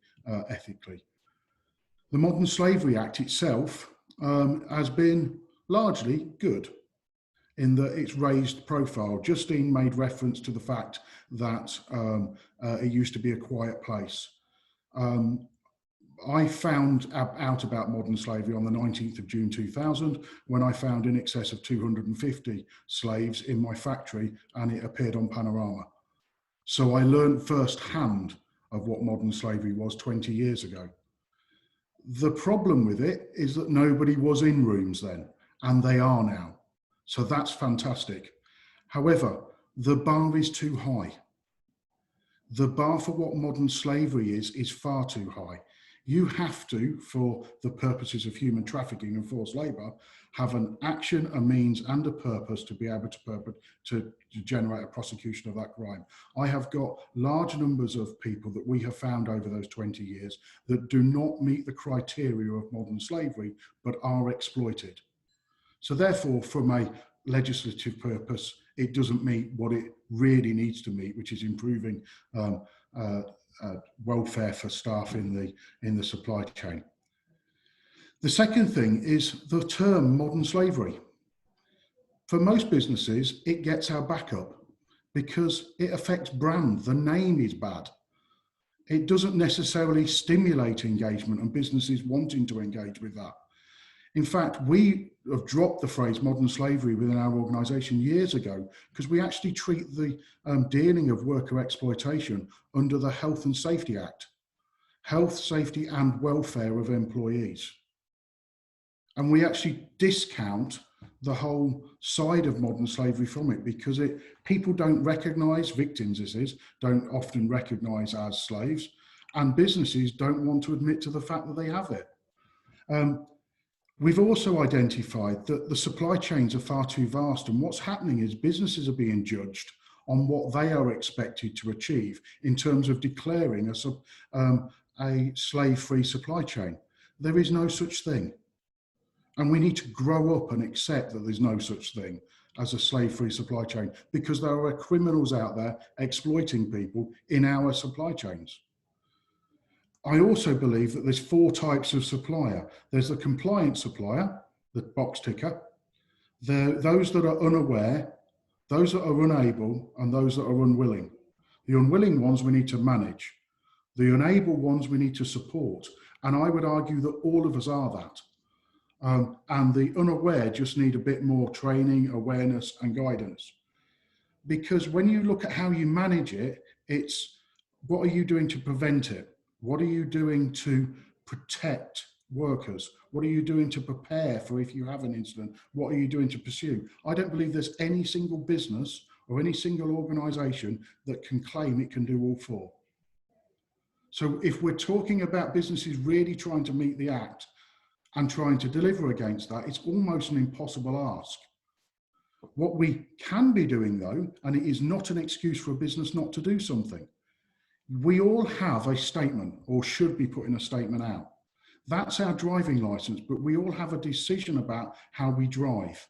ethically. The Modern Slavery Act itself has been largely good in that it's raised profile. Justine made reference to the fact that it used to be a quiet place. I found out about modern slavery on the 19th of June 2000, when I found in excess of 250 slaves in my factory, and it appeared on Panorama. So I learned firsthand of what modern slavery was 20 years ago. The problem with it is that nobody was in rooms then, and they are now. So that's fantastic. However, the bar is too high. The bar for what modern slavery is far too high. You have to, for the purposes of human trafficking and forced labour, have an action, a means and a purpose to be able to generate a prosecution of that crime. I have got large numbers of people that we have found over those 20 years that do not meet the criteria of modern slavery, but are exploited. So therefore, from a legislative purpose, it doesn't meet what it really needs to meet, which is improving welfare for staff in the supply chain. The second thing is the term modern slavery. For most businesses, it gets our backup because it affects brand. The name is bad. It doesn't necessarily stimulate engagement and businesses wanting to engage with that. In fact, we have dropped the phrase modern slavery within our organisation years ago because we actually treat the dealing of worker exploitation under the Health and Safety Act, health, safety and welfare of employees. And we actually discount the whole side of modern slavery from it because people don't recognise, victims this is, don't often recognise as slaves, and businesses don't want to admit to the fact that they have it. We've also identified that the supply chains are far too vast, and what's happening is businesses are being judged on what they are expected to achieve in terms of declaring a slave-free supply chain. There is no such thing. And we need to grow up and accept that there's no such thing as a slave-free supply chain, because there are criminals out there exploiting people in our supply chains. I also believe that there's 4 types of supplier. There's the compliant supplier, the box ticker, those that are unaware, those that are unable, and those that are unwilling. The unwilling ones we need to manage. The unable ones we need to support. And I would argue that all of us are that. And the unaware just need a bit more training, awareness, and guidance. Because when you look at how you manage it, it's what are you doing to prevent it? What are you doing to protect workers? What are you doing to prepare for if you have an incident? What are you doing to pursue? I don't believe there's any single business or any single organisation that can claim it can do all four. So if we're talking about businesses really trying to meet the Act and trying to deliver against that, it's almost an impossible ask. What we can be doing though, and it is not an excuse for a business not to do something, we all have a statement, or should be putting a statement out. That's our driving licence, but we all have a decision about how we drive.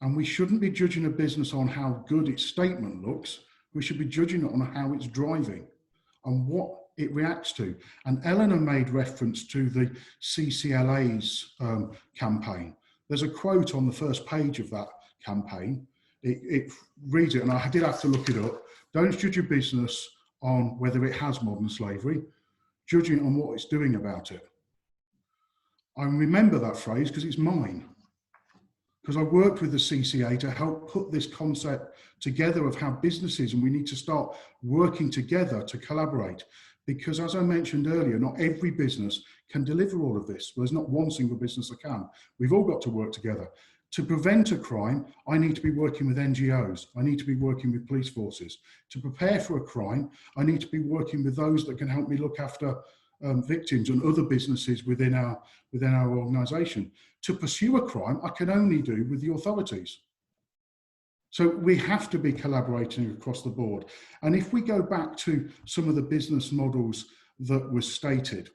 And we shouldn't be judging a business on how good its statement looks. We should be judging it on how it's driving and what it reacts to. And Eleanor made reference to the CCLA's campaign. There's a quote on the first page of that campaign. It reads it, and I did have to look it up. Don't judge a business on whether it has modern slavery, judge it on what it's doing about it. I remember that phrase because it's mine. Because I worked with the CCA to help put this concept together of how businesses, and we need to start working together to collaborate. Because as I mentioned earlier, not every business can deliver all of this. There's not one single business that can. We've all got to work together. To prevent a crime, I need to be working with NGOs. I need to be working with police forces. To prepare for a crime, I need to be working with those that can help me look after victims and other businesses within our organisation. To pursue a crime, I can only do with the authorities. So we have to be collaborating across the board. And if we go back to some of the business models that was stated,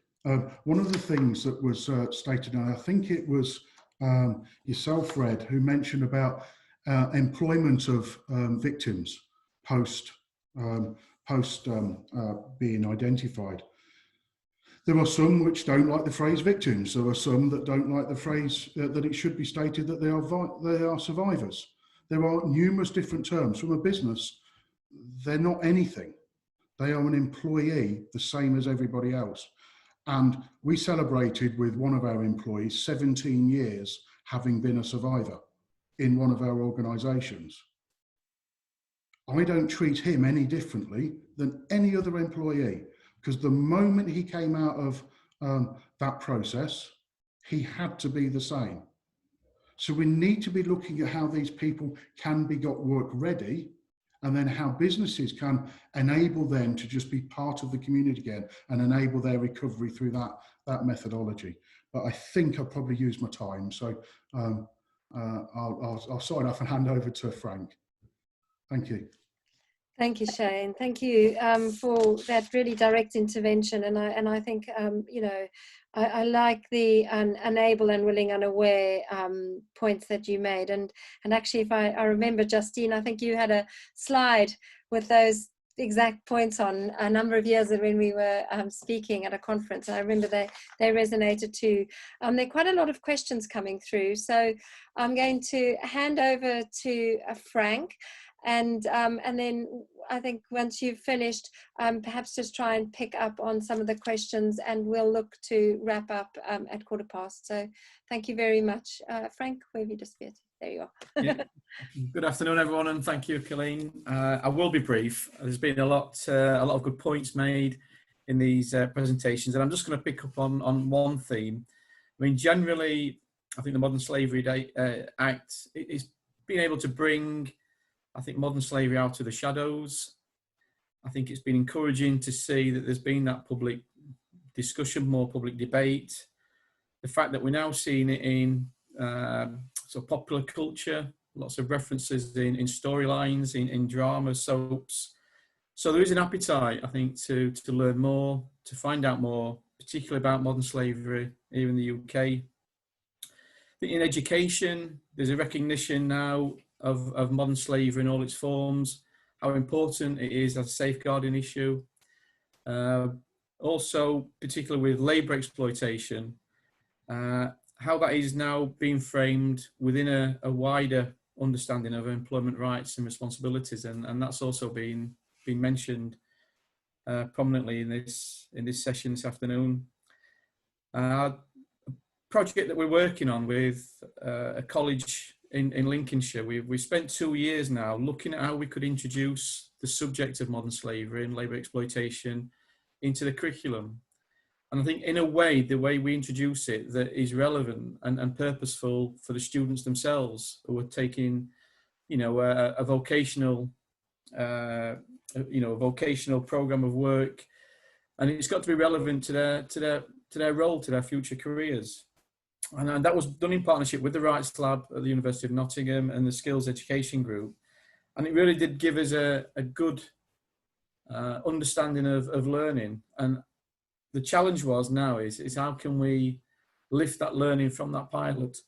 one of the things that was stated, and I think it was yourself, Red, who mentioned about employment of victims post being identified. There are some which don't like the phrase victims. There are some that don't like the phrase that it should be stated that they are survivors. There are numerous different terms. From a business, they're not anything. They are an employee, the same as everybody else. And we celebrated with one of our employees 17 years having been a survivor in one of our organisations. I don't treat him any differently than any other employee, because the moment he came out of that process, he had to be the same. So we need to be looking at how these people can be got work ready, and then how businesses can enable them to just be part of the community again and enable their recovery through that methodology. But I think I'll probably use my time. So I'll sign off and hand over to Frank. Thank you. Thank you, Shane. Thank you for that really direct intervention. And I think, you know, I like the unable and willing unaware points that you made. And actually, if I remember, Justine, I think you had a slide with those exact points on a number of years when we were speaking at a conference. I remember they resonated too. There are quite a lot of questions coming through. So I'm going to hand over to Frank. And then I think once you've finished, perhaps just try and pick up on some of the questions, and we'll look to wrap up at 15:15. So thank you very much. Frank, where have you disappeared? There you are. Yeah. Good afternoon, everyone, and thank you, Colleen. I will be brief. There's been a lot of good points made in these presentations, and I'm just going to pick up on one theme. I mean, generally, I think the Modern Slavery Act is being able to bring, I think, modern slavery out of the shadows. I think it's been encouraging to see that there's been that public discussion, more public debate. The fact that we're now seeing it in sort of popular culture, lots of references in storylines, in dramas, soaps. So there is an appetite, I think, to learn more, to find out more, particularly about modern slavery here in the UK. In education, there's a recognition now of modern slavery in all its forms, how important it is as a safeguarding issue. Also, particularly with labour exploitation, how that is now being framed within a wider understanding of employment rights and responsibilities, and that's also been mentioned prominently in this session this afternoon. A project that we're working on with a college in Lincolnshire, we spent 2 years now looking at how we could introduce the subject of modern slavery and labour exploitation into the curriculum. And I think in a way, the way we introduce it that is relevant and purposeful for the students themselves who are taking you know, a vocational, you know, a vocational program of work, and it's got to be relevant to their role, to their future careers. And that was done in partnership with the Rights Lab at the University of Nottingham and the Skills Education Group. And it really did give us a good understanding of learning. And the challenge was now is how can we lift that learning from that pilot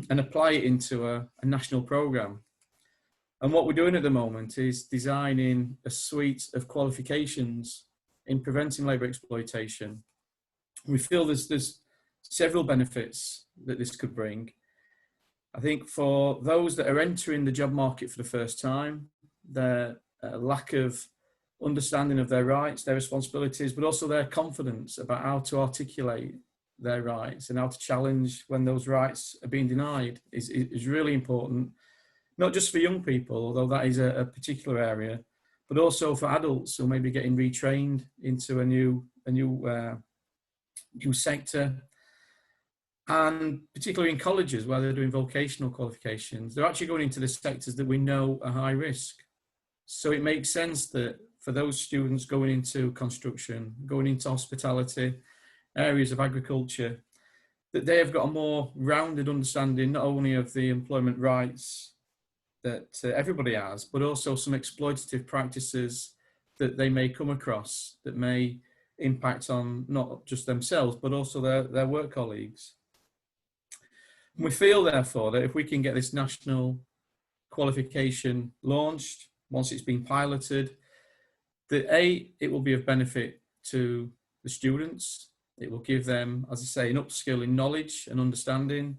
and apply it into a national program. And what we're doing at the moment is designing a suite of qualifications in preventing labour exploitation. We feel there's several benefits that this could bring. I think for those that are entering the job market for the first time, their lack of understanding of their rights, their responsibilities, but also their confidence about how to articulate their rights and how to challenge when those rights are being denied is really important, not just for young people, although that is a particular area, but also for adults who may be getting retrained into a new sector. And particularly in colleges where they're doing vocational qualifications, they're actually going into the sectors that we know are high risk. So it makes sense that for those students going into construction, going into hospitality, areas of agriculture, that they have got a more rounded understanding not only of the employment rights that everybody has, but also some exploitative practices that they may come across that may impact on not just themselves, but also their work colleagues. And we feel, therefore, that if we can get this national qualification launched, once it's been piloted, that it will be of benefit to the students. It will give them, as I say, an upskill in knowledge and understanding.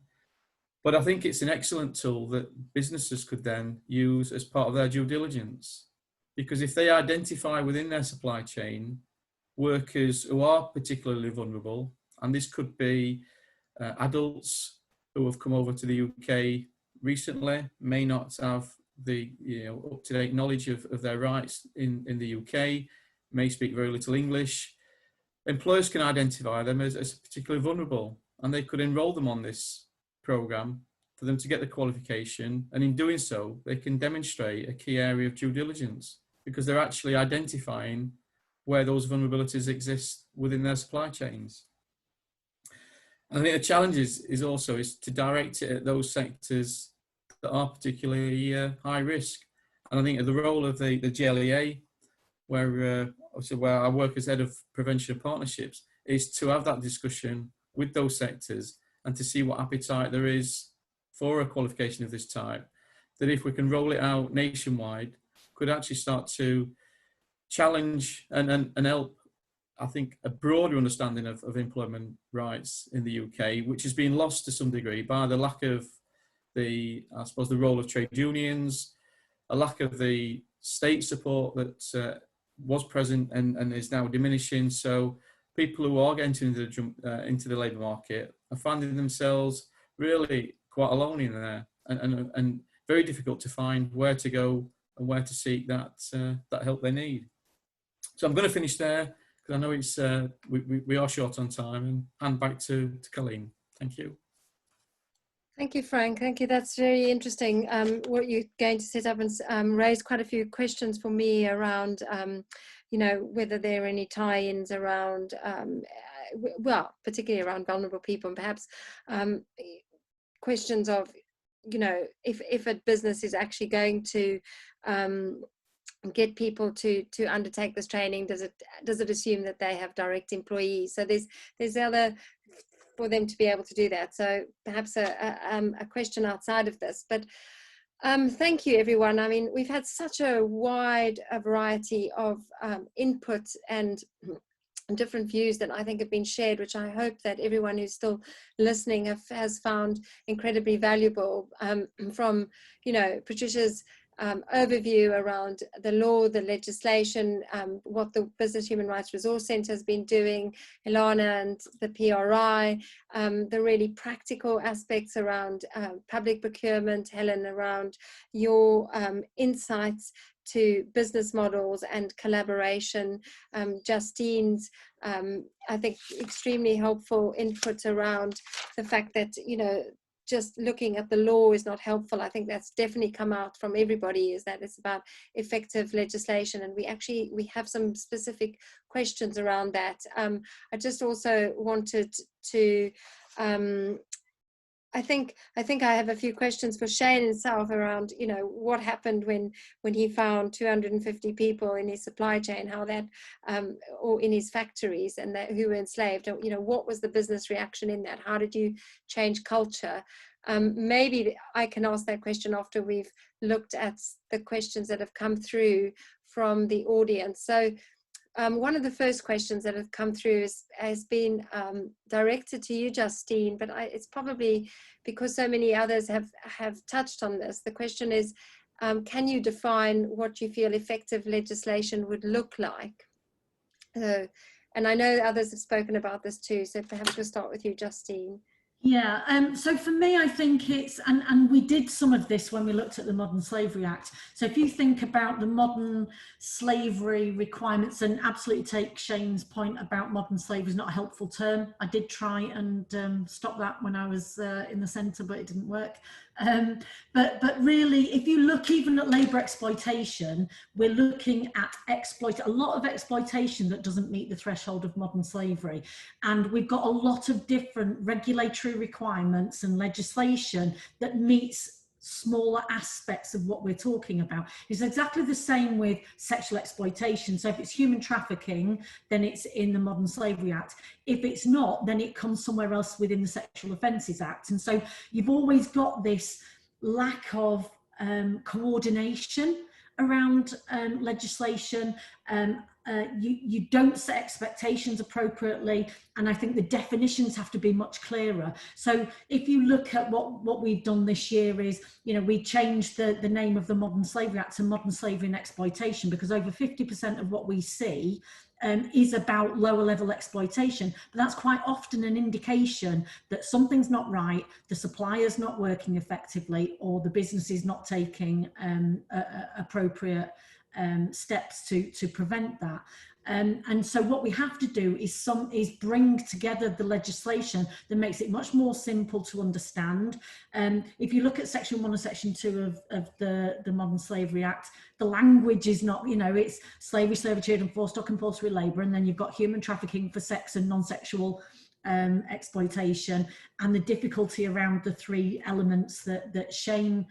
But I think it's an excellent tool that businesses could then use as part of their due diligence. Because if they identify within their supply chain workers who are particularly vulnerable, and this could be adults who have come over to the UK recently, may not have the up-to-date knowledge of their rights in the UK, may speak very little English, employers can identify them as particularly vulnerable, and they could enrol them on this program for them to get the qualification, and in doing so they can demonstrate a key area of due diligence because they're actually identifying where those vulnerabilities exist within their supply chains. And I think the challenge is also to direct it at those sectors that are particularly high risk. And I think the role of the GLEA, where I work as head of prevention and partnerships, is to have that discussion with those sectors and to see what appetite there is for a qualification of this type, that if we can roll it out nationwide, could actually start to challenge and help, I think, a broader understanding of employment rights in the UK, which has been lost to some degree by the lack of the role of trade unions, a lack of the state support that was present and is now diminishing. So people who are getting into the labour market are finding themselves really quite alone in there and very difficult to find where to go and where to seek that help they need. So I'm going to finish there because I know it's we are short on time, and hand back to Colleen. Thank you. Thank you, Frank. Thank you. That's very interesting. What you're going to set up and raise quite a few questions for me around, whether there are any tie-ins around, well, particularly around vulnerable people, and perhaps questions of, if a business is actually going to get people to undertake this training, does it assume that they have direct employees? So there's other for them to be able to do that. So perhaps a question outside of this, but thank you, everyone. I mean, we've had such a wide variety of input and different views that I think have been shared, which I hope that everyone who's still listening has found incredibly valuable, from, Patricia's overview around the law, the legislation, what the Business Human Rights Resource Centre has been doing, Ilana and the PRI, the really practical aspects around public procurement, Helen, around your insights to business models and collaboration, Justine's, I think, extremely helpful input around the fact that, just looking at the law is not helpful. I think that's definitely come out from everybody, is that it's about effective legislation, and we have some specific questions around that. I just also wanted to I think I have a few questions for Shane himself around, you know, what happened when he found 250 people in his supply chain, how that, or in his factories, and that who were enslaved. You know, what was the business reaction in that? How did you change culture? Maybe I can ask that question after we've looked at the questions that have come through from the audience. So one of the first questions that have come through has been directed to you, Justine, but it's probably because so many others have touched on this. The question is, can you define what you feel effective legislation would look like? And I know others have spoken about this too, so perhaps we'll start with you, Justine. Yeah, so for me, I think it's, and we did some of this when we looked at the Modern Slavery Act. So if you think about the modern slavery requirements, and absolutely take Shane's point about modern slavery is not a helpful term. I did try and stop that when I was in the centre, but it didn't work. But really, if you look even at labour exploitation, we're looking at a lot of exploitation that doesn't meet the threshold of modern slavery. And we've got a lot of different regulatory requirements and legislation that meets smaller aspects of what we're talking about. It's exactly the same with sexual exploitation. So if it's human trafficking, then it's in the Modern Slavery Act. If it's not, then it comes somewhere else within the Sexual Offences Act. And so you've always got this lack of coordination around legislation. You don't set expectations appropriately, and I think the definitions have to be much clearer. So if you look at what we've done this year is, you know, we changed the name of the Modern Slavery Act to Modern Slavery and Exploitation, because over 50% of what we see is about lower level exploitation. But that's quite often an indication that something's not right, the supplier's not working effectively, or the business is not taking appropriate steps to prevent that. And so what we have to do is bring together the legislation that makes it much more simple to understand. If you look at Section 1 and Section 2 of the Modern Slavery Act, the language is not, you know, it's slavery, servitude and forced or compulsory labour, and then you've got human trafficking for sex and non-sexual exploitation, and the difficulty around the three elements that Shane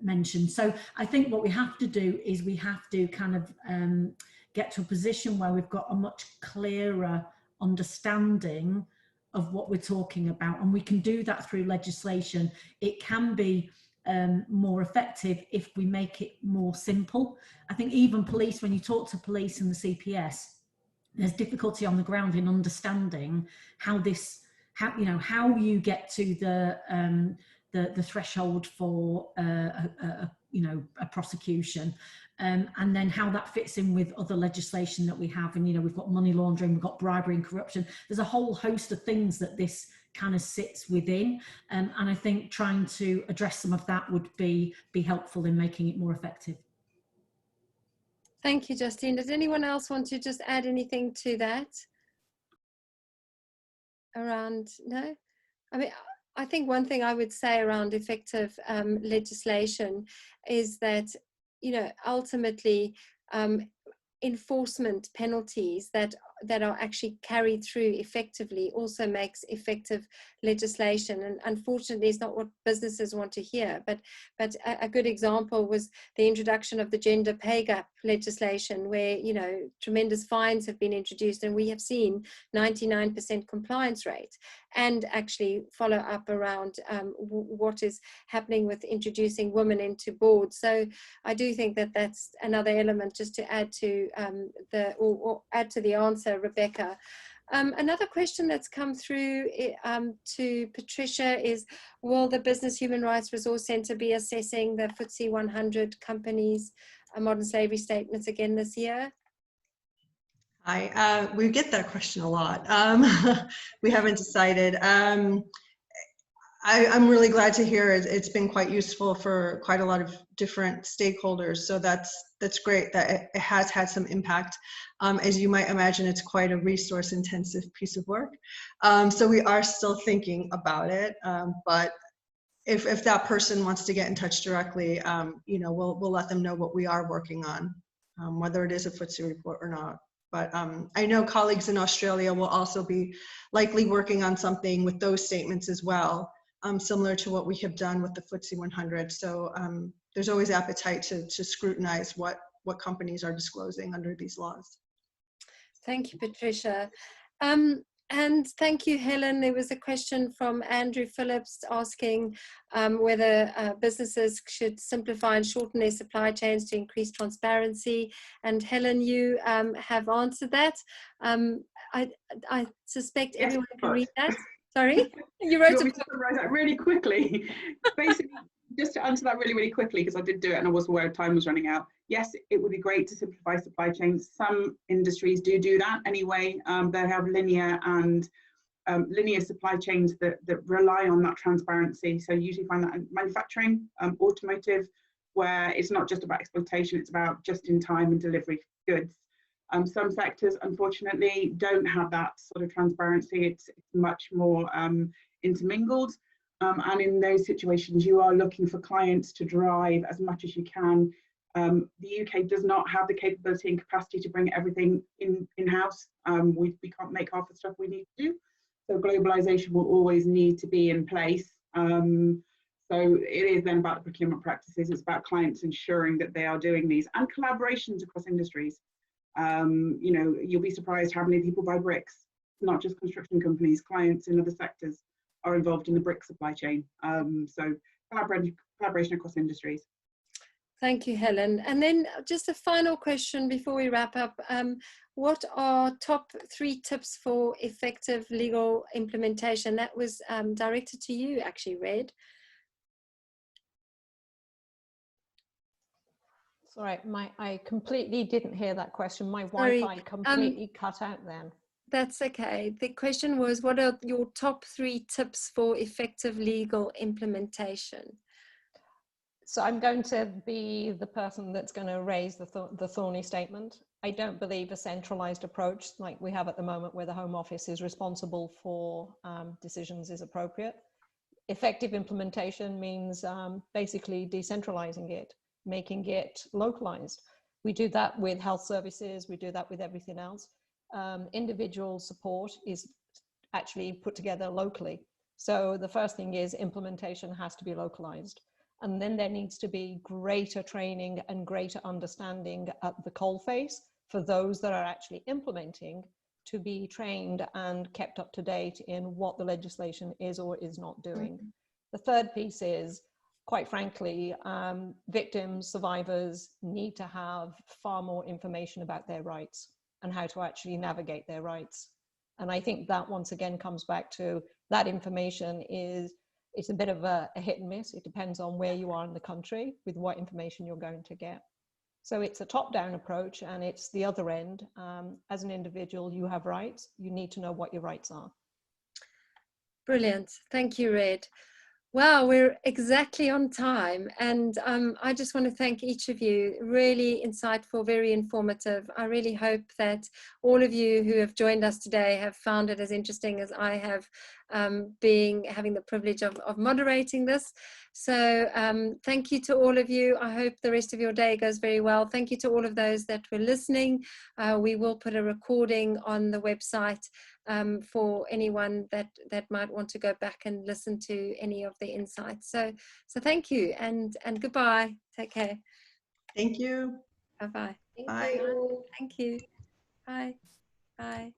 mentioned. So I think what we have to do is we have to kind of get to a position where we've got a much clearer understanding of what we're talking about, and we can do that through legislation. It can be more effective if we make it more simple. I think even police, when you talk to police and the CPS, there's difficulty on the ground in understanding how you get to the threshold for a prosecution, and then how that fits in with other legislation that we have. And, you know, we've got money laundering, we've got bribery and corruption. There's a whole host of things that this kind of sits within. And I think trying to address some of that would be helpful in making it more effective. Thank you, Justine. Does anyone else want to just add anything to that? No? I mean, I think one thing I would say around effective legislation is that, you know, ultimately enforcement penalties that are actually carried through effectively also makes effective legislation. And unfortunately, it's not what businesses want to hear. But a good example was the introduction of the gender pay gap legislation, where, you know, tremendous fines have been introduced, and we have seen 99% compliance rate, and actually follow up around what is happening with introducing women into boards. So I do think that that's another element just to add to add to the answer, Rebecca. Another question that's come through to Patricia is, will the Business Human Rights Resource Centre be assessing the FTSE 100 companies' modern slavery statements again this year? We get that question a lot. We haven't decided. I'm really glad to hear it. It's been quite useful for quite a lot of different stakeholders. So that's great that it has had some impact. As you might imagine, it's quite a resource intensive piece of work. So we are still thinking about it. But if that person wants to get in touch directly, you know, we'll let them know what we are working on, whether it is a FTSE report or not. But I know colleagues in Australia will also be likely working on something with those statements as well, similar to what we have done with the FTSE 100. So there's always appetite to scrutinize what companies are disclosing under these laws. Thank you, Patricia. And thank you, Helen. There was a question from Andrew Phillips asking whether businesses should simplify and shorten their supply chains to increase transparency. And Helen, you have answered that. I suspect everyone can read that. Sorry? You wrote to summarize that really quickly. Basically, just to answer that really quickly, because I did do it and I was aware time was running out. Yes, it would be great to simplify supply chains. Some industries do that anyway. They have linear supply chains that rely on that transparency. So you usually find that in manufacturing, automotive, where it's not just about exploitation, it's about just-in-time and delivery goods. Some sectors, unfortunately, don't have that sort of transparency. It's much more intermingled. And in those situations, you are looking for clients to drive as much as you can. The UK does not have the capability and capacity to bring everything in-house. We can't make half the stuff we need to do. So globalization will always need to be in place. So it is then about the procurement practices. It's about clients ensuring that they are doing these and collaborations across industries. You know, you'll be surprised how many people buy bricks, not just construction companies, clients in other sectors are involved in the brick supply chain. So collaboration across industries. Thank you, Helen. And then just a final question before we wrap up. What are top 3 tips for effective legal implementation? That was directed to you, actually, Red. Sorry, I completely didn't hear that question. My Wi-Fi completely cut out then. That's okay. The question was, what are your top 3 tips for effective legal implementation? So I'm going to be the person that's going to raise the thorny statement. I don't believe a centralized approach like we have at the moment, where the Home Office is responsible for decisions, is appropriate. Effective implementation means basically decentralizing it, making it localized. We do that with health services, we do that with everything else. Individual support is actually put together locally. So the first thing is implementation has to be localized. And then there needs to be greater training and greater understanding at the coalface for those that are actually implementing, to be trained and kept up to date in what the legislation is or is not doing. Mm-hmm. The third piece is, quite frankly, victims, survivors need to have far more information about their rights and how to actually navigate their rights. And I think that once again comes back to that information it's a bit of a hit and miss. It depends on where you are in the country with what information you're going to get. So it's a top-down approach, and it's the other end. As an individual, you have rights. You need to know what your rights are. Brilliant. Thank you, Red. Wow, we're exactly on time. And I just want to thank each of you. Really insightful, very informative. I really hope that all of you who have joined us today have found it as interesting as I have, having the privilege of moderating this. So thank you to all of you. I hope the rest of your day goes very well. Thank you to all of those that were listening. We will put a recording on the website for anyone that might want to go back and listen to any of the insights. So thank you and goodbye. Take care. Thank you. Bye-bye. Bye. Thank you. Bye. Bye.